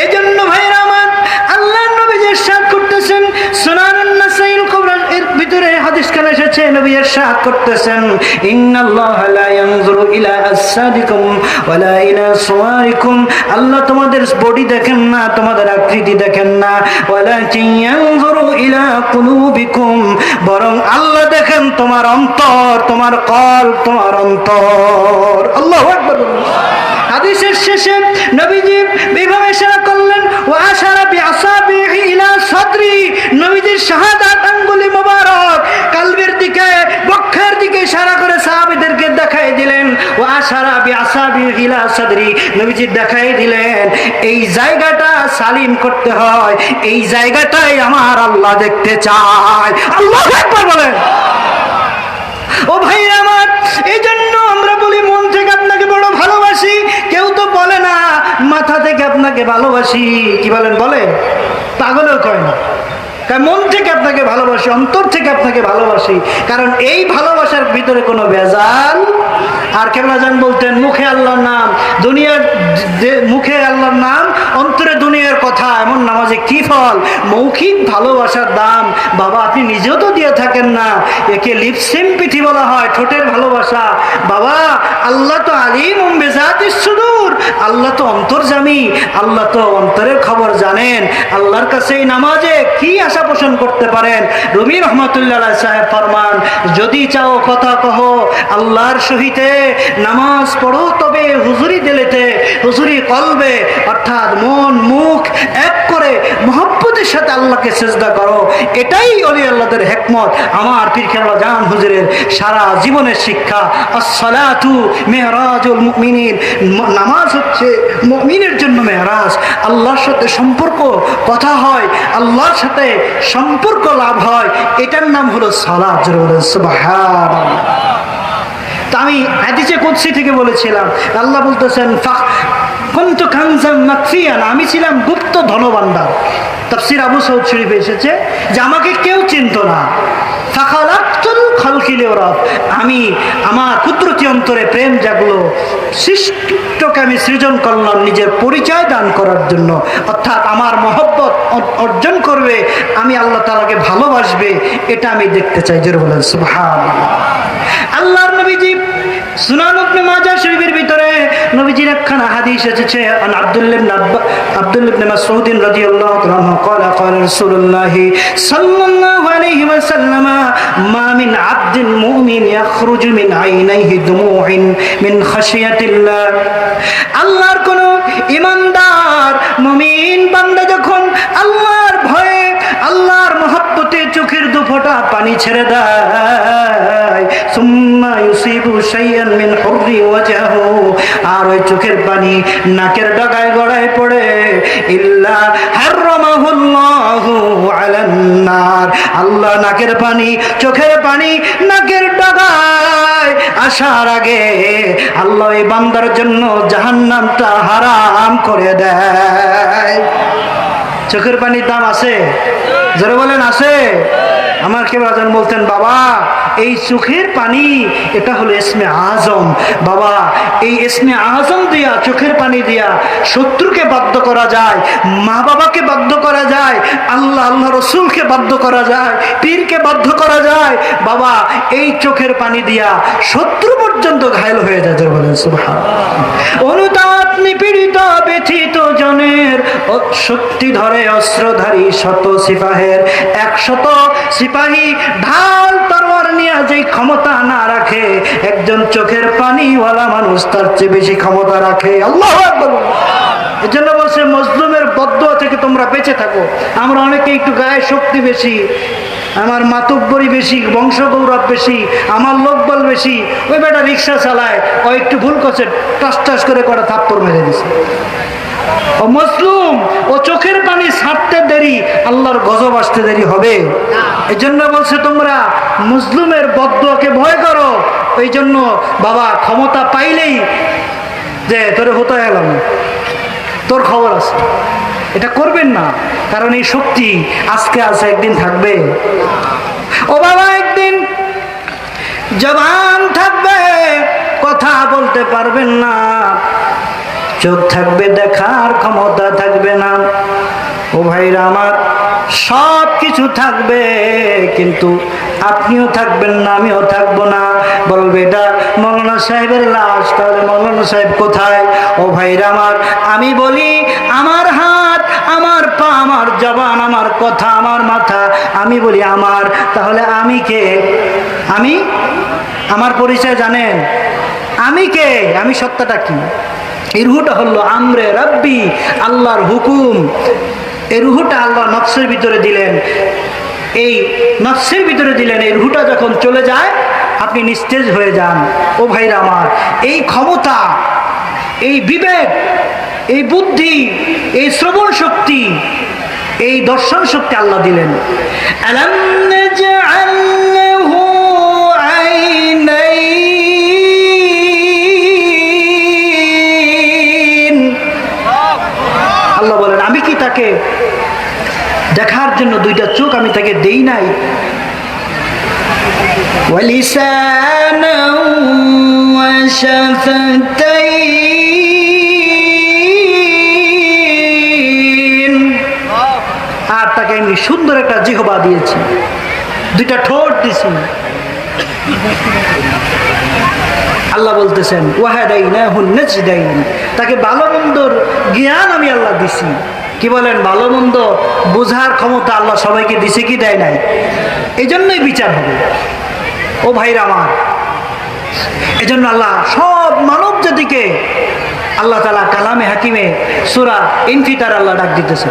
এজন্য ভাইরা আমার, আল্লাহর নবী যে ইরশাদ করতেছেন, সুনানুন নাসাইল কুবরা এর ভিতরে হাদিস কানে এসেছে, নবী ইরশাদ করতেছেন, ইন্নাল্লাহা লা ইয়ানজুরু ইলা আজসাদিকুম ওয়ালা ইলা সুওয়ারিকুম। আল্লাহ তোমাদের বডি দেখেন না, তোমাদের আকৃতি দেখেন না, ওয়ালাকিন ইয়ানজুরু ইলা কুলুবিকুম, বরং আল্লাহ দেখেন তোমার অন্তর, তোমার কলব, তোমার অন্তর। আল্লাহু আকবার। হাদিসের শেষে নবীজি বিভাবে ইশারা করলেন, ওয়া আশারা বিআসাবিহি ইলা সাদরি। নবীজির শাহাদাত আঙ্গুলি মোবারক কলবের দিকে, বক্ষের দিকে ইশারা করে সাহাবীদেরকে দেখাই দিলেন। ওয়া আশারা বিআসাবিহি ইলা সাদরি, নবীজি দেখাই দিলেন এই জায়গাটা সালিম করতে হয়, এই জায়গাটাই আমার আল্লাহ দেখতে চায়। আল্লাহু আকবার বলেন। ও ভাই আমার, এই জন্য আমরা বলি মন থেকে আপনাকে বড় ভালোবাসি। কেউ তো বলে না মাথা থেকে আপনাকে ভালোবাসি। কি বলেন? বলে? পাগলেও কয় না, মন থেকে আপনাকে ভালোবাসি, অন্তর থেকে আপনাকে ভালোবাসি। কারণ এই ভালোবাসার ভিতরে কোনো ভেজাল। আর কেবলা জান বলতেন, মুখে আল্লাহর নাম, দুনিয়ার মুখে আল্লাহর নাম, অন্তরে দুনিয়ার কথা, এমন নামাজে কি ফল? মৌখিক ভালোবাসার দাম বাবা আপনি নিজেও তো দিয়ে থাকেন না। একে লিপসিম পিঠি বলা হয়, ঠোঁটের ভালোবাসা। বাবা আল্লাহ তো আলিমুম বিযাতিস সুদূর, আল্লাহ তো অন্তর্যামী, আল্লাহ তো অন্তরের খবর জানেন। আল্লাহর কাছে এই নামাজে কি আশা পোষণ করতে পারেন? রুমি রহমতুল্লাহ সাহেব ফরমান, যদি চাও কথা কহো আল্লাহর সহিতে, নামাজ পড়ো তবে হুজুরি দিলেতে, হুজুরি কলবে, অর্থাৎ মন মুখ এক করে মহব্বতের সাথে আল্লাহকে সিজদা করো। এটাই ওলি আল্লাহদের হিকমত। আমার পীর কেবলা জান হুজুরের সারা জীবনের শিক্ষা। আসসালাতু মেহরাজুল মুমিনিন, নামাজ হচ্ছে মুমিনের জন্য মেহরাজ। আল্লাহর সাথে সম্পর্ক কথা হয়, আল্লাহর সাথে সম্পর্ক লাভ হয়, এটার নাম হলো সালাত। সুবহানাল্লাহ। তা আমি হাদিসে কুদসি থেকে বলেছিলাম, আল্লাহ বলতেছেন, কুনতু কানজাম মাকফিয়ান, আমি ছিলাম গুপ্ত ধনভাণ্ডার। তাফসীর আবু সঈদ শরীফে এসেছে যে আমাকে কেউ চিনত না। ফাখালাকতুল খালকিলে ওরাফ, আমি আমার কুদরতি অন্তরে প্রেম জাগলো, সৃষ্টকে আমি সৃজন করলাম নিজের পরিচয় দান করার জন্য, অর্থাৎ আমার মহব্বত অর্জন করবে, আমি আল্লাহ তাআলাকে ভালোবাসবে, এটা আমি দেখতে চাই। জোরে বলেন সুবহানাল্লাহ। আল্লাহর নবীজি সুনান ইবনে মাজাহ শরীফের ভিতরে নবীজির একখানা হাদিস এসেছে, আন আব্দুল্লাহ ইবনে মাসউদ রাদিয়াল্লাহু তাআলা আনহু قال قال رسول الله صلى الله عليه وسلم ما من عبد مؤمن يخرج من عينيه دموع من خشية الله। আল্লাহর কোন ঈমানদার মুমিন বান্দা যখন আল্লাহর ভয়ে আল্লাহর মহব্বতে চোখের দুফোঁটা পানি ছেড়ে দেয়, সুম্মা ইউসিবু শাইআন মিন হুররি ওয়াজহু, আর ওই চোখের পানি নাকের ডগায় গড়ায় পড়ে, ইল্লা হারামাহুল্লাহু আলান নার, আল্লাহ নাকের পানি চোখের পানি নাকের ডগায় আসার আগে আল্লাহ এই বান্দার জন্য জাহান্নামটা হারাম করে দেয়। চোখের পানির দাম আছে? যারা বলেন আছে। আমার কেউ আজন বলতেন, বাবা এই চোখের পানি এটা হলো ইসমে আজম। বাবা এই ইসমে আজম দিয়া, চোখের পানি দিয়া শত্রুকে বাধ্য করা যায়, মা বাবাকে বাধ্য করা যায়, আল্লাহ রসুলকে বাধ্য করা যায়, পীরকে বাধ্য করা যায়। বাবা এই চোখের পানি দিয়া শত্রু পর্যন্ত ঘায়ল হয়ে যায়। বলেন সুবহানাল্লাহ। অনুতাপ নিপীড়িত ব্যথিত জনের শক্তি ধরে অস্ত্রধারী শত সিপাহের 100 সিপাহী ঢাল তরোয়ার নিয়ে যে ক্ষমতা না রাখে, একজন চোখের পানিওয়ালা মানুষ তার চেয়ে বেশি ক্ষমতা রাখে। আল্লাহু আকবার। এজন্য বলছে মজলুমের বদদুয়া থেকে তোমরা বেঁচে থাকো। আমরা অনেকে একটু গায়ে শক্তি বেশি, আমার মাতব্বরি বেশি, বংশ গৌরব বেশি, আমার লোকবল বেশি, ওই বেটা রিক্সা চালায়, ও একটু ভুল করছে, টাস টাস করে কটা থাপ্পড় মেরে দিছে। ও মজলুম, ও চোখের পানি ছাড়তে দেরি, আল্লাহর গজব আসতে দেরি হবে। এই জন্য বলছে তোমরা মজলুমের বদদুয়াকে ভয় করো। এই জন্য বাবা ক্ষমতা পাইলেই যে তোরে হতে গেলাম, তোর খবর আছে, এটা করবেন না। কারণ এই শক্তি আজকে আছে, একদিন থাকবে। ও বাবা একদিন জবান থাকবে, কথা বলতে পারবেন না, চোখ থাকবে, দেখার ক্ষমতা থাকবে না। ও ভাইরা আমার, সব কিছু থাকবে কিন্তু আপনিও থাকবেন না, আমিও থাকবো না। বলবে এটা মৌলানা সাহেবের লাশ, তাহলে মৌলানা সাহেব কোথায়? ও ভাইরা আমার, আমি বলি আমার হাত, আমার পা, আমার জবান, আমার কথা, আমার মাথা, আমি বলি আমার, তাহলে আমি কে? আমি, আমার পরিচয় জানেন? আমি কে? আমি সত্তাটা কি? এই রুহটা হলো আমরে রাব্বি, আল্লাহর হুকুম। এই রুহটা আল্লাহ নফসের ভিতরে দিলেন, এই নফসের ভিতরে দিলেন। এই রুহটা যখন চলে যায় আপনি নিস্তেজ হয়ে যান। ও ভাইরা আমার, এই ক্ষমতা, এই বিবেক, এই বুদ্ধি, এই শ্রবণ শক্তি, এই দর্শন শক্তি আল্লাহ দিলেন। আলাম নাজআল লাহু আইনাইন, আল্লাহ বলেন আমি কি তাকে দেখার জন্য দুইটা চোখ আমি তাকে দেই নাই? ওয়ালিসানাও ওয়া শাফাতাইন, আর তাকে আমি সুন্দর একটা জিহবা দিয়েছি, দুইটা ঠোঁট দিয়েছি। আল্লাহ বলতেছেন ওয়াহাদাইনাহুন নাজদাইন, তাকে ভালো মন্দর জ্ঞান আমি আল্লাহ দিছি। কি বলেন? ভালো মন্দ বোঝার ক্ষমতা আল্লাহ সবাইকে দিছে কি দেয় নাই? এই জন্যই বিচার হবে। ও ভাইরা আমার, এই জন্য আল্লাহ সব মানব জাতিকে আল্লাহ তাআলা কালামে হাকিমে সূরা ইনফিতার আল্লাহ ডাক দিতেছে।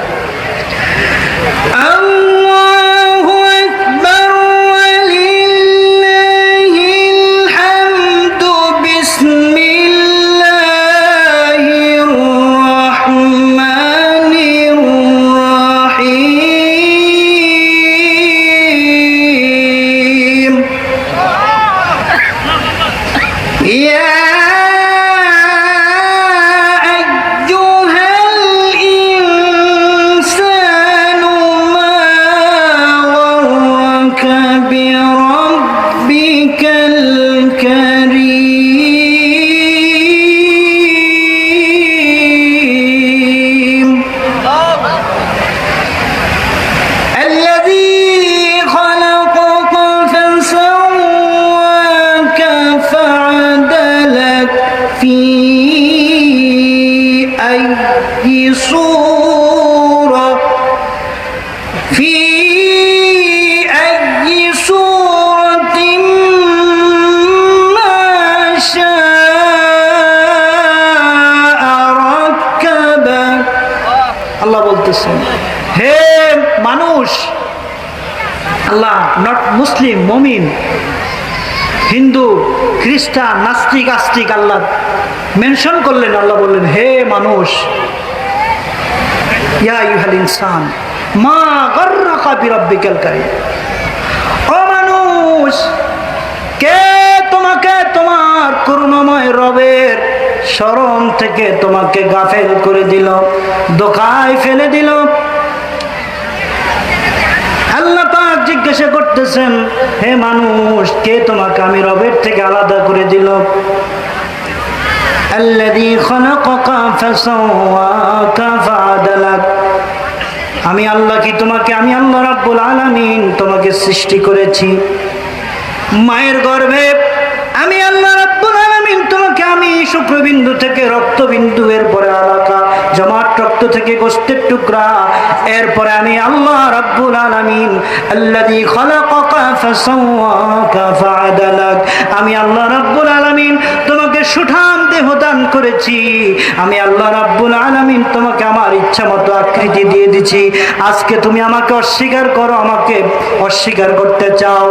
আল্লাহ নট মুসলিম, মমিন, হিন্দু, খ্রিস্টান, নাস্তিক, আস্তিক আল্লাহ মেনশন করলেন। আল্লাহ বললেন, হে মানুষ, ইয়া আইয়ুহাল ইনসান মা গাররাকা বিরাব্বিকাল কারীম, ও মানুষ, কে তোমাকে তোমার করুণাময় রবের শরণ থেকে তোমাকে গাফেল করে দিল, ধোঁকায় ফেলে দিল? আল্লাহ পাক জিজ্ঞাসা করতেছেন, হে মানুষ, কে তোমাকে আমি রবের থেকে আলাদা করে দিল? আল্লাযী খালাকাকা ফাসাওয়াকা ফাআদালাক, আমি আল্লাহ কি তোমাকে, আমি আল্লাহ রাব্বুল আলামিন তোমাকে সৃষ্টি করেছি মায়ের গর্ভে। আমি আল্লাহ রাব্বুল আলামিন তোমাকে আমি শুক্রবিন্দু থেকে রক্তবিন্দু, এরপরে আলাকা জমাট রক্ত থেকে গোশতের টুকরা, এরপরে আমি আল্লাহ রাব্বুল আলামিন আল্লাযী খালাকাকা ফাসাওয়াকা ফাআদালাক, আমি আল্লাহ রাব্বুল আলামিন তোমাকে সুঠাম দেহ দান করেছি। আমি আল্লাহ রাব্বুল আলামিন তোমাকে আমার ইচ্ছা মতো আকৃতি দিয়ে দিছি। আজকে তুমি আমাকে অস্বীকার করো, আমাকে অস্বীকার করতে চাও।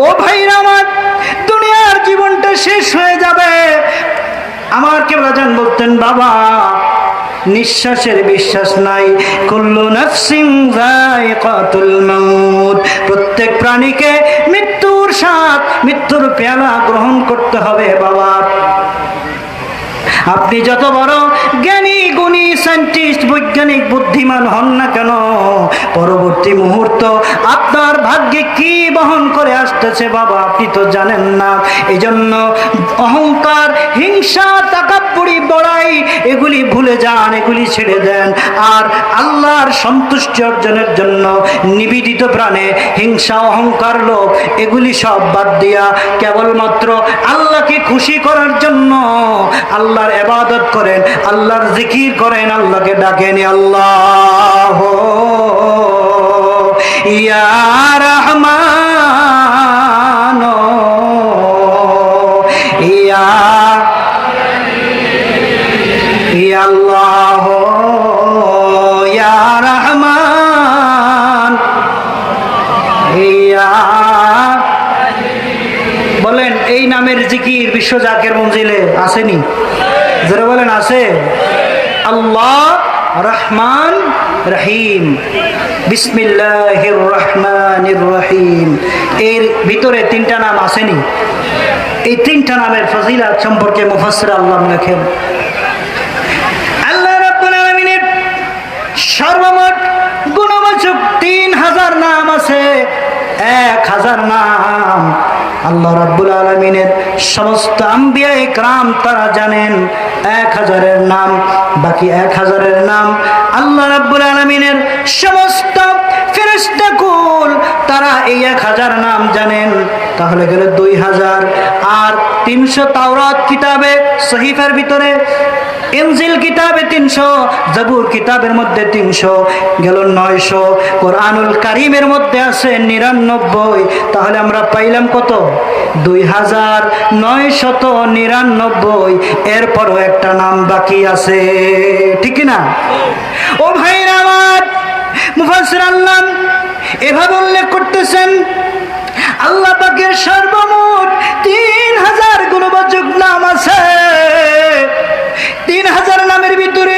ও ভাইরা আমার, দুনিয়ার জীবনটা শেষ হয়ে যাবে। আমার কেবলাজান বলতেন, বাবা নিঃশ্বাসের বিশ্বাস নাই, কুল্লু নাফসিন যায়িকাতুল মাউত, প্রত্যেক প্রাণীকে মৃত্যুর স্বাদ, মৃত্যুর পেয়ালা গ্রহণ করতে হবে। বাবা, আপনি যত বড় জ্ঞানী, গুণী, সায়েন্টিস্ট, বৈজ্ঞানিক, বুদ্ধিমান হন না কেন, পরবর্তী মুহূর্ত আপনার ভাগ্যে কি বহন করে আসতেছে বাবা আপনি তো জানেন না। এজন্য অহংকার, হিংসা, তাকাব্বুরি, বড়াই এগুলি ভুলে যান, এগুলি ছেড়ে দেন। আর আল্লাহর সন্তুষ্টি অর্জনের জন্য নিবেদিত প্রাণে হিংসা, অহংকার, লোভ এগুলি সব বাদ দিয়া কেবলমাত্র আল্লাহকে খুশি করার জন্য আল্লাহর ইবাদত করেন, আল্লাহর জিকির করেন, আল্লাহকে ডাকেন, আল্লাহ ইয়া রহমান ইয়া আল্লাহ ইয়া রহমান ইয়া। বলেন, এই নামের জিকির বিশ্ব জাকের মঞ্জিলে আসেনি? যারা বলেন আছে। আল্লাহ রহমান রহিম, বিসমিল্লাহির রহমানির রহিম, এর ভিতরে তিনটা নাম আসেনি? এই তিনটা নামের ফজিলত সম্পর্কে মুফাসসির আল্লাহ লেখেন, আল্লাহ রাব্বুল আলামিনের সর্বমোট গুণবাচক 3000 নাম আছে। 1000 নাম আল্লাহ রাব্বুল আলামিনের সমস্ত আম্বিয়া ইকরাম তারা জানেন 1000-এর নাম। বাকি 1000-এর নাম আল্লাহ রাব্বুল আলামিনের সমস্ত ফেরেশতা কুল তারা এই 1000 নাম জানেন। তাহলে গেল 2000। আর 300 তাওরাত কিতাবে সহিফার ভিতরে, ইনজিল কিতাবে 300, জাবুর কিতাবের মধ্যে 300, গেল 900। কোরআনুল কারীমের মধ্যে আছে 99। তাহলে আমরা পাইলাম কত? 2999। এরপরও একটা নাম বাকি আছে, ঠিক না? ও ভাইরা আমার, মুফাসসির আল্লাহ এভাবে উল্লেখ করতেছেন, আল্লাহ পাকের সর্বমোট 3000 গুণবাচক নাম আছে। 3000 নামের ভিতরে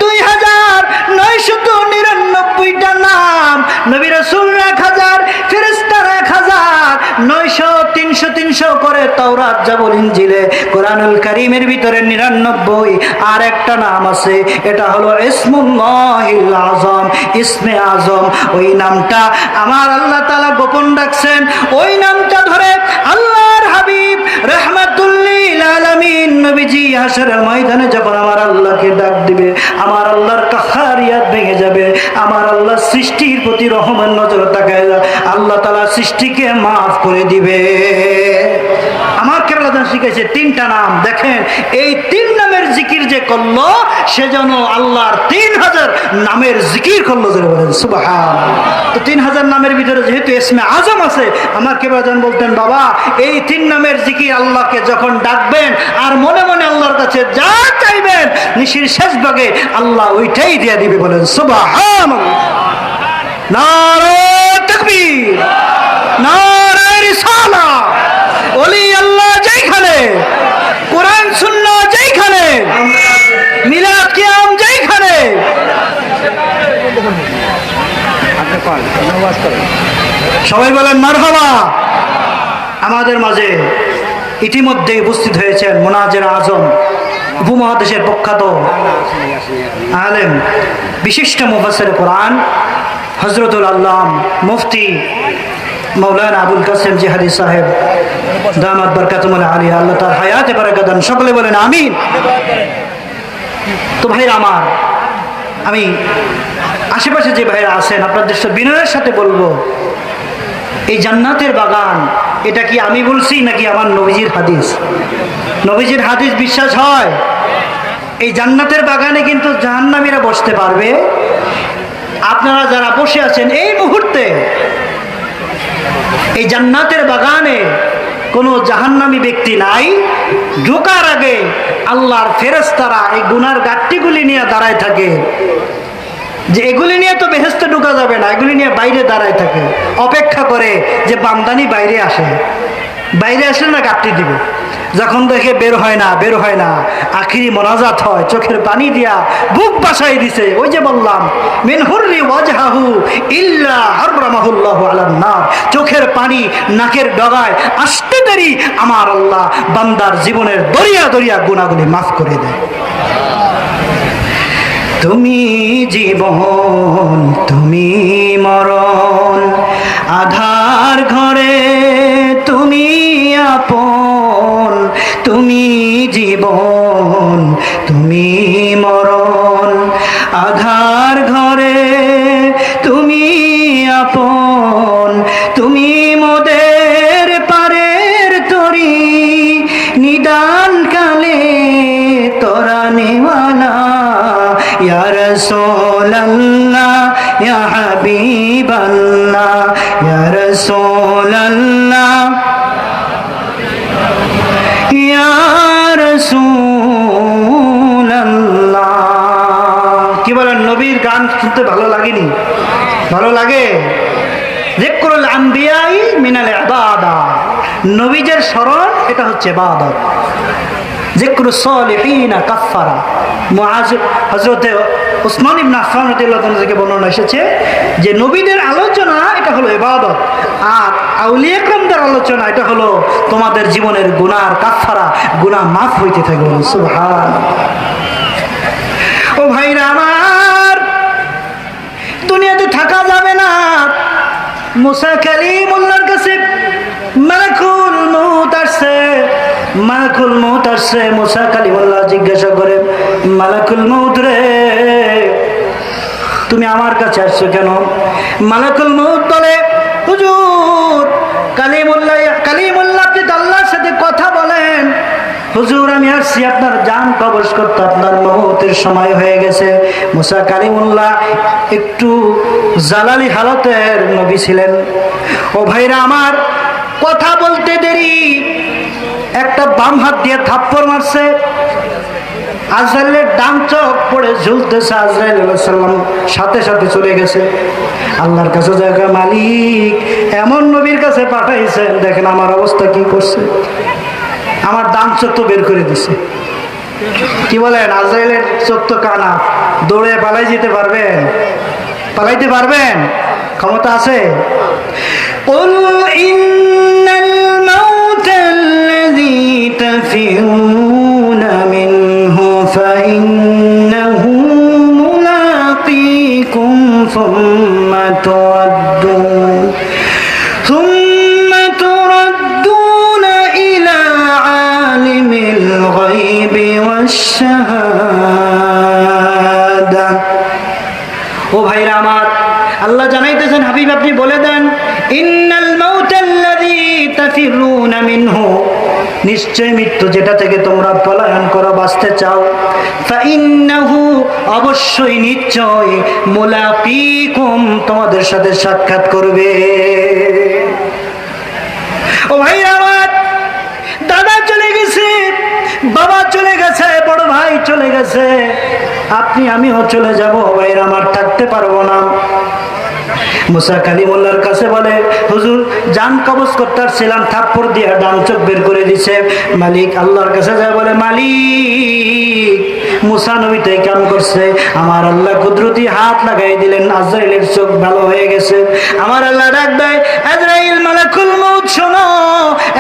2999টা নাম, নবী রাসূল 1000, ফেরেশতারা 1000, 900, 300, 300 করে তাওরাত, জাবুর, ইনজিলে, কোরআনুল কারীমের ভিতরে 99। আর একটা নাম আছে, এটা হলো ইসমুল্লাহিল আযম, ইসমে আযম। ওই নামটা আমার আল্লাহ তাআলা গোপন রাখছেন। ওই নামটা ধরে আল্লাহর হাবিব রাহমাতুল লিল আলামিন নবীজি হাশরের ময়দানে যখন আমার আল্লাহকে ডাক দিবে, আমার আল্লাহর কাহারিয়াত ভেঙে যাবে। আমার আল্লাহ সৃষ্টির প্রতি রহমের নজর তাকায়, আল্লাহ তাআলা সৃষ্টিকে মাফ করে দিবে। আমার কেবলাদান শিখেছে 3টা নাম। দেখেন, এই 3 নামের জিকির যে করলো, সেজন্য আল্লাহর 3000 নামের জিকির করলো। যে বলেন সুবহানাল্লাহ। তো 3000 নামের ভিতরে যেহেতু ইসমে আযম আছে, আমার কেবলাদান বলতেন, বাবা এই 3 নামের জিকির আল্লাহকে যখন ডাকবেন আর মনে মনে আল্লাহর কাছে যা চাইবেন, নিশির শেষ ভাগে আল্লাহ ওইটাই দিয়ে দিবে। বলেন সুবহানাল্লাহ। নারে তাকবীর, নারে রিসালাত। ওলি আল্লাহ যেখানে, কোরআন সুন্নাহ যেখানে, মিলাদ কিয়াম যেখানে, সবাই বলেন মারহাবা। আমাদের মাঝে ইতিমধ্যে উপস্থিত হয়েছেন মুনাজির আজম, উপমহাদেশের প্রখ্যাত আলেম, বিশিষ্ট মুফাসসির কোরআন হযরতুল আল্লাম মুফতি মাওলানা আবুল কাসেম জিহাদি সাহেব দামাত বরকাতুল আলিয়া, আল্লাহ তার হায়াতে বারাকাত দান। সকলে বলেন আমিন। তো ভাইরা আমার, আমি আশেপাশে যে ভাইরা আছেন আপনাদের বিনয়ের সাথে বলবো, এই জান্নাতের বাগান এটা কি আমি বলছি নাকি আমার নবীজির হাদিস? নবীজির হাদিস বিশ্বাস হয়? এই জান্নাতের বাগানে কিন্তু জাহান্নামীরা বসতে পারবে। আপনারা যারা বসে আছেন এই মুহূর্তে, এই জান্নাতের বাগানে কোনো জাহান্নামী ব্যক্তি নাই। ঢোকার আগে আল্লাহর ফেরেশতারা এই গুনার গাট্টিগুলি নিয়ে দাঁড়ায় থাকে, যে এগুলি নিয়ে তো বেহেশতে ঢোকা যাবে না, এগুলি নিয়ে বাইরে দাঁড়ায় থাকে, অপেক্ষা করে যে বান্দানি বাইরে আসে। বাইরে আসলে না গাট্টি দিবে, যখন দেখে বের হয় না, বের হয় না, আখিরি মোনাজাত হয়, চোখের পানি দিয়া বুক বাসাই দিছে। ওই যে বললাম, মিন হুররি ওয়াজহাহু ইল্লা হাররামাহুল্লাহু আলান নার, চোখের পানি নাকের ডগায় আসতে দেরি আমার আল্লাহ বান্দার জীবনের দরিয়া দরিয়া গুনাহগুলি মাফ করে দেয়। তুমি জীবন, তুমি মরণ, আধার ঘরে তুমি আপন। তুমি জীবন, তুমি মরণ, আধার ঘরে তুমি আপন। তুমি মোদের পারের তরি, নিদান কালে তোরা নেওয়ালা। ইয়া রাসূলুল্লাহ, ইয়া হাবিবাল্লাহ, ইয়া রাসূলুল্লাহ, ইয়া রাসূলুল্লাহ। কি বলেন, নবীর গান শুনতে ভালো লাগেনি? ভালো লাগে। যিকরুল আম্বিয়াই মিনাল ইবাদা, নবীদের স্মরণ এটা হচ্ছে ইবাদত। যিকরুস সালিহিনা কাফারা, মুআজ হযরতে উসমান ইবনে আফফান রাদিয়াল্লাহু তাআলা থেকে বর্ণনা এসেছে যে নবীদের আলোচনা এটা হলো ইবাদত, আর আউলিয়া কেরামদের আলোচনা এটা হলো তোমাদের জীবনের গুনার কাফারা, গুনাহ মাফ হইতে থাকবে। সুবহানাল্লাহ। ও ভাইরা আমার, দুনিয়াতে থাকা যাবে না। মুসা কালিমুল্লাহর কাছে মালাকুল মউত আসছে। মালাকুল মউত আসছে, মুসা কালিমুল্লাহ জিজ্ঞাসা করে, মালাকুল মউত রে, তুমি আমার কাছে আসছো কেন? মালাকুল মউত বলে, হুজুর কালিমুল্লাহ আপনি তো আল্লাহর সাথে কথা বলেন। হুজুর আমি আসছি আপনার জান কবজ করতে, আপনার মউতের সময় হয়ে গেছে। মুসা কালিমুল্লাহ একটু জালালি হালতের নবী ছিলেন। ও ভাইরা আমার, কথা বলতে দেরি, একটা বাম হাত দিয়ে থাপ্পড় মারছে। আজরাইলের ডান চোখ পড়ে ঝুলতেছে। আজরাইল আলাইহিস সালাম সাথে সাথে চলে গেছে আল্লাহর কাছে। জায়গা মালিক এমন নবীর কাছে পাঠাইছেন, দেখেন আমার অবস্থা কি করছে। আমার ডান চোখ তো বের করে দিছে। কি বলেন, আজরাইলের চোখ তো কানা, দৌড়ে পালাই যেতে পারবেন? পালাইতে পারবেন? ক্ষমতা আছে? قل إن الموت الذي تفرون منه فإنه ملاقيكم ثم تردون إلى عالم الغيب والشهادة। ও ভাইরা আমার, আল্লাহ জানাইতেছেন, হাবিব আপনি বলে দেন, ইন্নাল মাউতাল্লাযী তাফিরুনা মিনহু, নিশ্চয় মৃত্যু যেটা থেকে তোমরা পলায়ন করো, বাঁচতে চাও, ফাইন্নাহু অবশ্যই নিশ্চয়, মুলাকীকুম তোমাদের সাথে সাক্ষাৎ করবে। ও ভাইরা আমার, দাদা চলে গেছে, বাবা চলে গেছে, বড় ভাই চলে গেছে, আপনি আমিও চলে যাব। ভাইরা আমার, থাকতে পারবো না। মুসা কালিমুল্লাহর কাছে বলে, হুজুর জান কবজ করতে ছিলাম, থাপ্পড় দিয়ে ডান চোখ বের করে দিছে। মালিক আল্লাহর কাছে যায় বলে, মালিক মুসা নবী তো কাম করছে, আমার আল্লাহ কুদরতি হাত লাগাই দিলেন, আজরাইলের চোখ ভালো হয়ে গেছে। আমার আল্লাহ ডাক দেয়, আজরাইল মালাকুল মউত শোনো,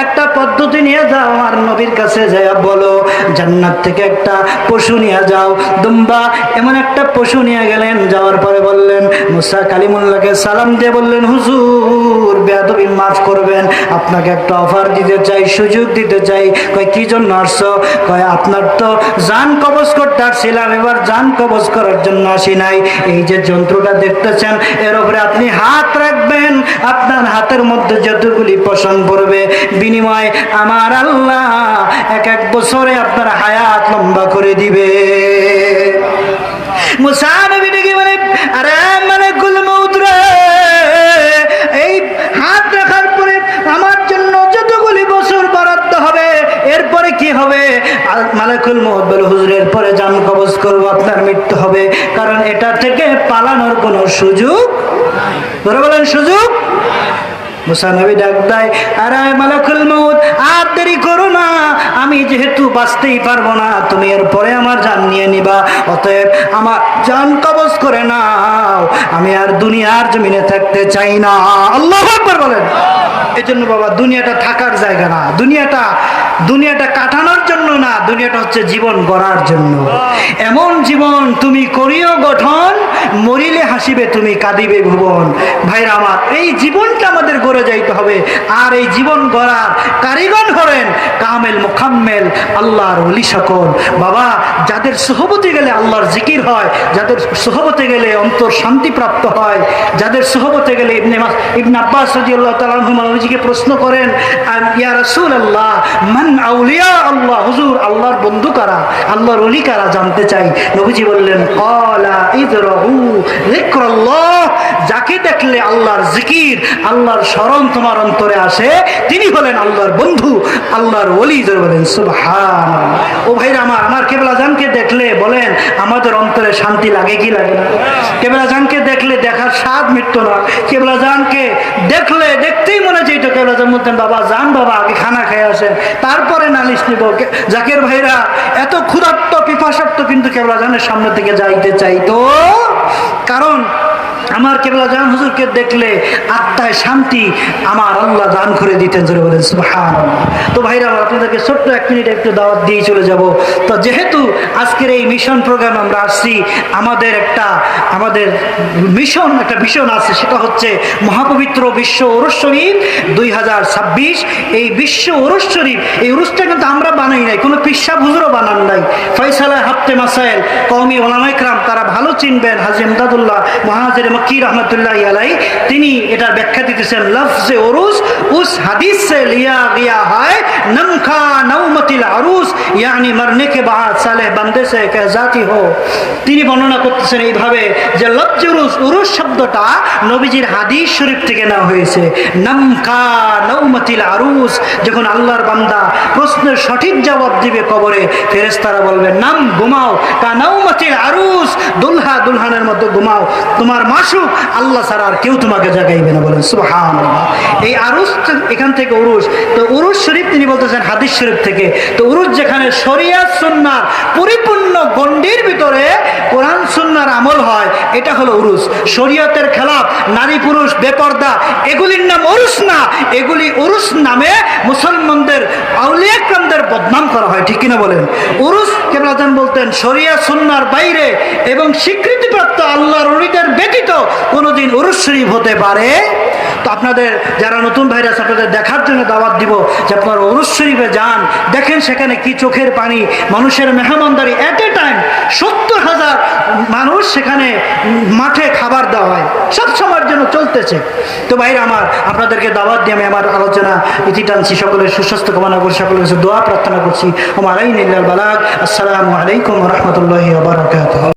একটা পদ্ধতি নিয়ে যাও, আমার নবীর কাছে যায় বলো জান্নাত থেকে একটা পশু নিয়ে যাও, দুম্বা এমন একটা পশু নিয়ে গেলেন। যাওয়ার পরে বললেন, মুসা কালিমুল্লাহকে সালাম দিয়ে বললেন, হুজুর বেয়াদবি মাফ করবেন, আপনাকে একটা অফার দিতে চাই, সুযোগ দিতে চাই। কয় কি জন্য আসছো? কয় আপনার তো জান কবজ করতে আসছিলাম, এবার জান কবজ করার জন্য আসি নাই। এই যে যন্ত্রটা দেখতেছেন এর উপরে আপনি হাত রাখবেন, আপনার হাতের মধ্যে যতগুলি পশম পড়বে বিনিময় আমার আল্লাহ এক এক বছরে আপনার হায়াত লম্বা করে দিবে। মুসা নবী ডেকে বলে, আরে মালাকুল মউত রে, এই হাত রাখার পরে আমার জন্য যতগুলি বছর বরাদ্দ হবে এরপরে কি হবে? মালাকুল মউত বলে, হুজুর এরপরে জান কবজ করবো, আপনার মৃত্যু হবে, কারণ এটা থেকে পালানোর কোনো সুযোগ ধরে বলেন সুযোগ। মুসা নবী ডাক দেয়, আরে মালাকুল মউত আর দেরি করো না, আমি যেহেতু বাঁচতেই পারবো না, তুমি এরপরে আমার জান নিয়ে নিবা, অতএব আমার জান কবজ করে নাও, আমি আর দুনিয়ার জমিনে থাকতে চাই না। আল্লাহু আকবার বলেন। এই জন্য বাবা দুনিয়াটা থাকার জায়গা না, দুনিয়াটা কাটানোর জন্য না, দুনিয়াটা হচ্ছে জীবন গড়ার জন্য। এমন জীবন তুমি করিও গঠন, মরিলে হাসিবে তুমি কাঁদিবে ভুবন। ভাইরা আমার, এই জীবনটা আমাদের গড়ে যাইতে হবে। আর এই জীবন গড়ার কারিগর হলেন কামেল মুকাম্মেল আল্লাহর ওলি সকল। বাবা যাদের সোহবতে গেলে আল্লাহর জিকির হয়, যাদের সোহবতে গেলে অন্তর শান্তি প্রাপ্ত হয়, যাদের সোহবতে গেলে ইবনে আব্বাস রাদিয়াল্লাহু তাআলা আনহু নবীজিকে প্রশ্ন করেন, ইয়া রাসূলুল্লাহ মান আউলিয়া আল্লাহ, হুজুর আল্লাহর বন্ধু কারা, আল্লাহর ওলি কারা জানতে চাই। নবীজি বললেন, ক্বালা ইযরাউ যিকরাল্লাহ, যাকে দেখলে আল্লাহর জিকির আল্লাহর স্মরণ তোমার অন্তরে আসে তিনি হলেন আল্লাহর বন্ধু, আল্লাহর ওলি। বলেন সুবহানাল্লাহ। ও ভাইরা আমার কেবলা জানকে দেখলে বলেন আমাদের অন্তরে শান্তি লাগে কি লাগে না? কেবলা জানকে দেখলে দেখার স্বাদ মিটতো না, কেবলা জানকে দেখলে দেখতেই মনে চাইতো, কেবলা জান বলতেন, বাবা জান বাবা আগে খানা খেয়ে আসেন তারপরে নালিশ নিব। জাকের ভাইরা এত ক্ষুধার্ত পিপাসার্ত কিন্তু কেবলা জানের সামনে থেকে যাইতে চাইতো, কারণ আমার কেবলা জান হুজুরকে দেখলে আত্মায় শান্তি আমার আল্লাহ দান করে দিতেন। জোরে বলেন সুবহানাল্লাহ। তো ভাইরা আপনাদেরকে ছোট্ট 1 মিনিট একটু দাওয়াত দিয়ে চলে যাব। তো যেহেতু আজকের এই মিশন প্রোগ্রাম আমরা আসছি, আমাদের একটা মিশন আছে, সেটা হচ্ছে মহাপবিত্র বিশ্ব উরুস শরীফ 2026। এই বিশ্ব উরুস শরীফ, এই উরুসটা কিন্তু আমরা বানাই নাই, কোনো পিসাব হুজুরও বানান নাই। ফয়সালা হাফতে মাসাইল কওমি উলামা ইকরাম তারা ভালো চিনবেন, হাজী ইমদাদুল্লাহ মুহাজির মক্কি রহমতুল্লাহ আলাইহি তিনি এটার ব্যাখ্যা দিতেছেন, লফজে উরুস উস হাদিস से लिया गया है नमखा नौमतिल अरूस, यानी मरने के बाद सालेह बंदे से कह जाती हो। তিনি বর্ণনা করতেছেন এইভাবে যে লফজে উরুস শব্দটা নবীজির হাদিস শরীফ থেকে নেওয়া হয়েছে। নমখা নৌমতিল আরুস, যখন আল্লাহর বান্দা প্রশ্নের সঠিক জবাব দিবে কবরে, ফেরেশতারা বলবে নাম ঘুমাও, কা নৌমতিল আরুস, দুলহা দুলহানের মতো ঘুমাও, তোমার মাসুক আল্লাহ ছাড়া আর কেউ তোমাকে জাগাইবে না। বলেন সুবহানাল্লাহ। এই আরুস এখান থেকে উরুস, তো উরুস শরীফ তিনি বলতেছেন হাদিস শরীফ থেকে। তো উরুস যেখানে শরিয়াত সুন্নাহ পরিপূর্ণ গণ্ডির ভিতরে কোরআন সুন্নাহর আমল হয়, এটা হলো উরুস। শরীয়তের খেলাফ নারী পুরুষ বেপর্দা এগুলির নাম উরুস না, এগুলি উরুস নামে মুসলমানদের আউলিয়া کرامদের বদনাম করা হয়, ঠিক কিনা বলেন? উরুস কেবলা জান বলতেন শরিয়াত সুন্নাহর বাইরে এবং স্বীকৃতিপ্রাপ্ত আল্লাহর ওলিদের ব্যতীত কোনোদিন উরুস শরীফ হতে পারে। তো আপনাদের যারা নতুন ভাইরা আছে আপনাদের দেখার জন্য দাওয়াত দিব যে আপনারা উরুস শরীফে যান, দেখেন সেখানে কি চোখের পানি, মানুষের মেহমানদারি। এট এ টাইম 70,000 মানুষ সেখানে মাঠে খাবার দেওয়া হয়, সব সময়ের জন্য চলতেছে। তো ভাইরা আমার, আপনাদেরকে দাওয়াত দিয়ে আমি আমার আলোচনা ইতি টানছি। সকলের সুস্বাস্থ্য কামনা করছি, সকলের কাছে দোয়া প্রার্থনা করছি। ওয়া আলাইকুম বালাগ। আসসালামু আলাইকুম ওয়া রাহমাতুল্লাহি ওয়া বারাকাতুহু।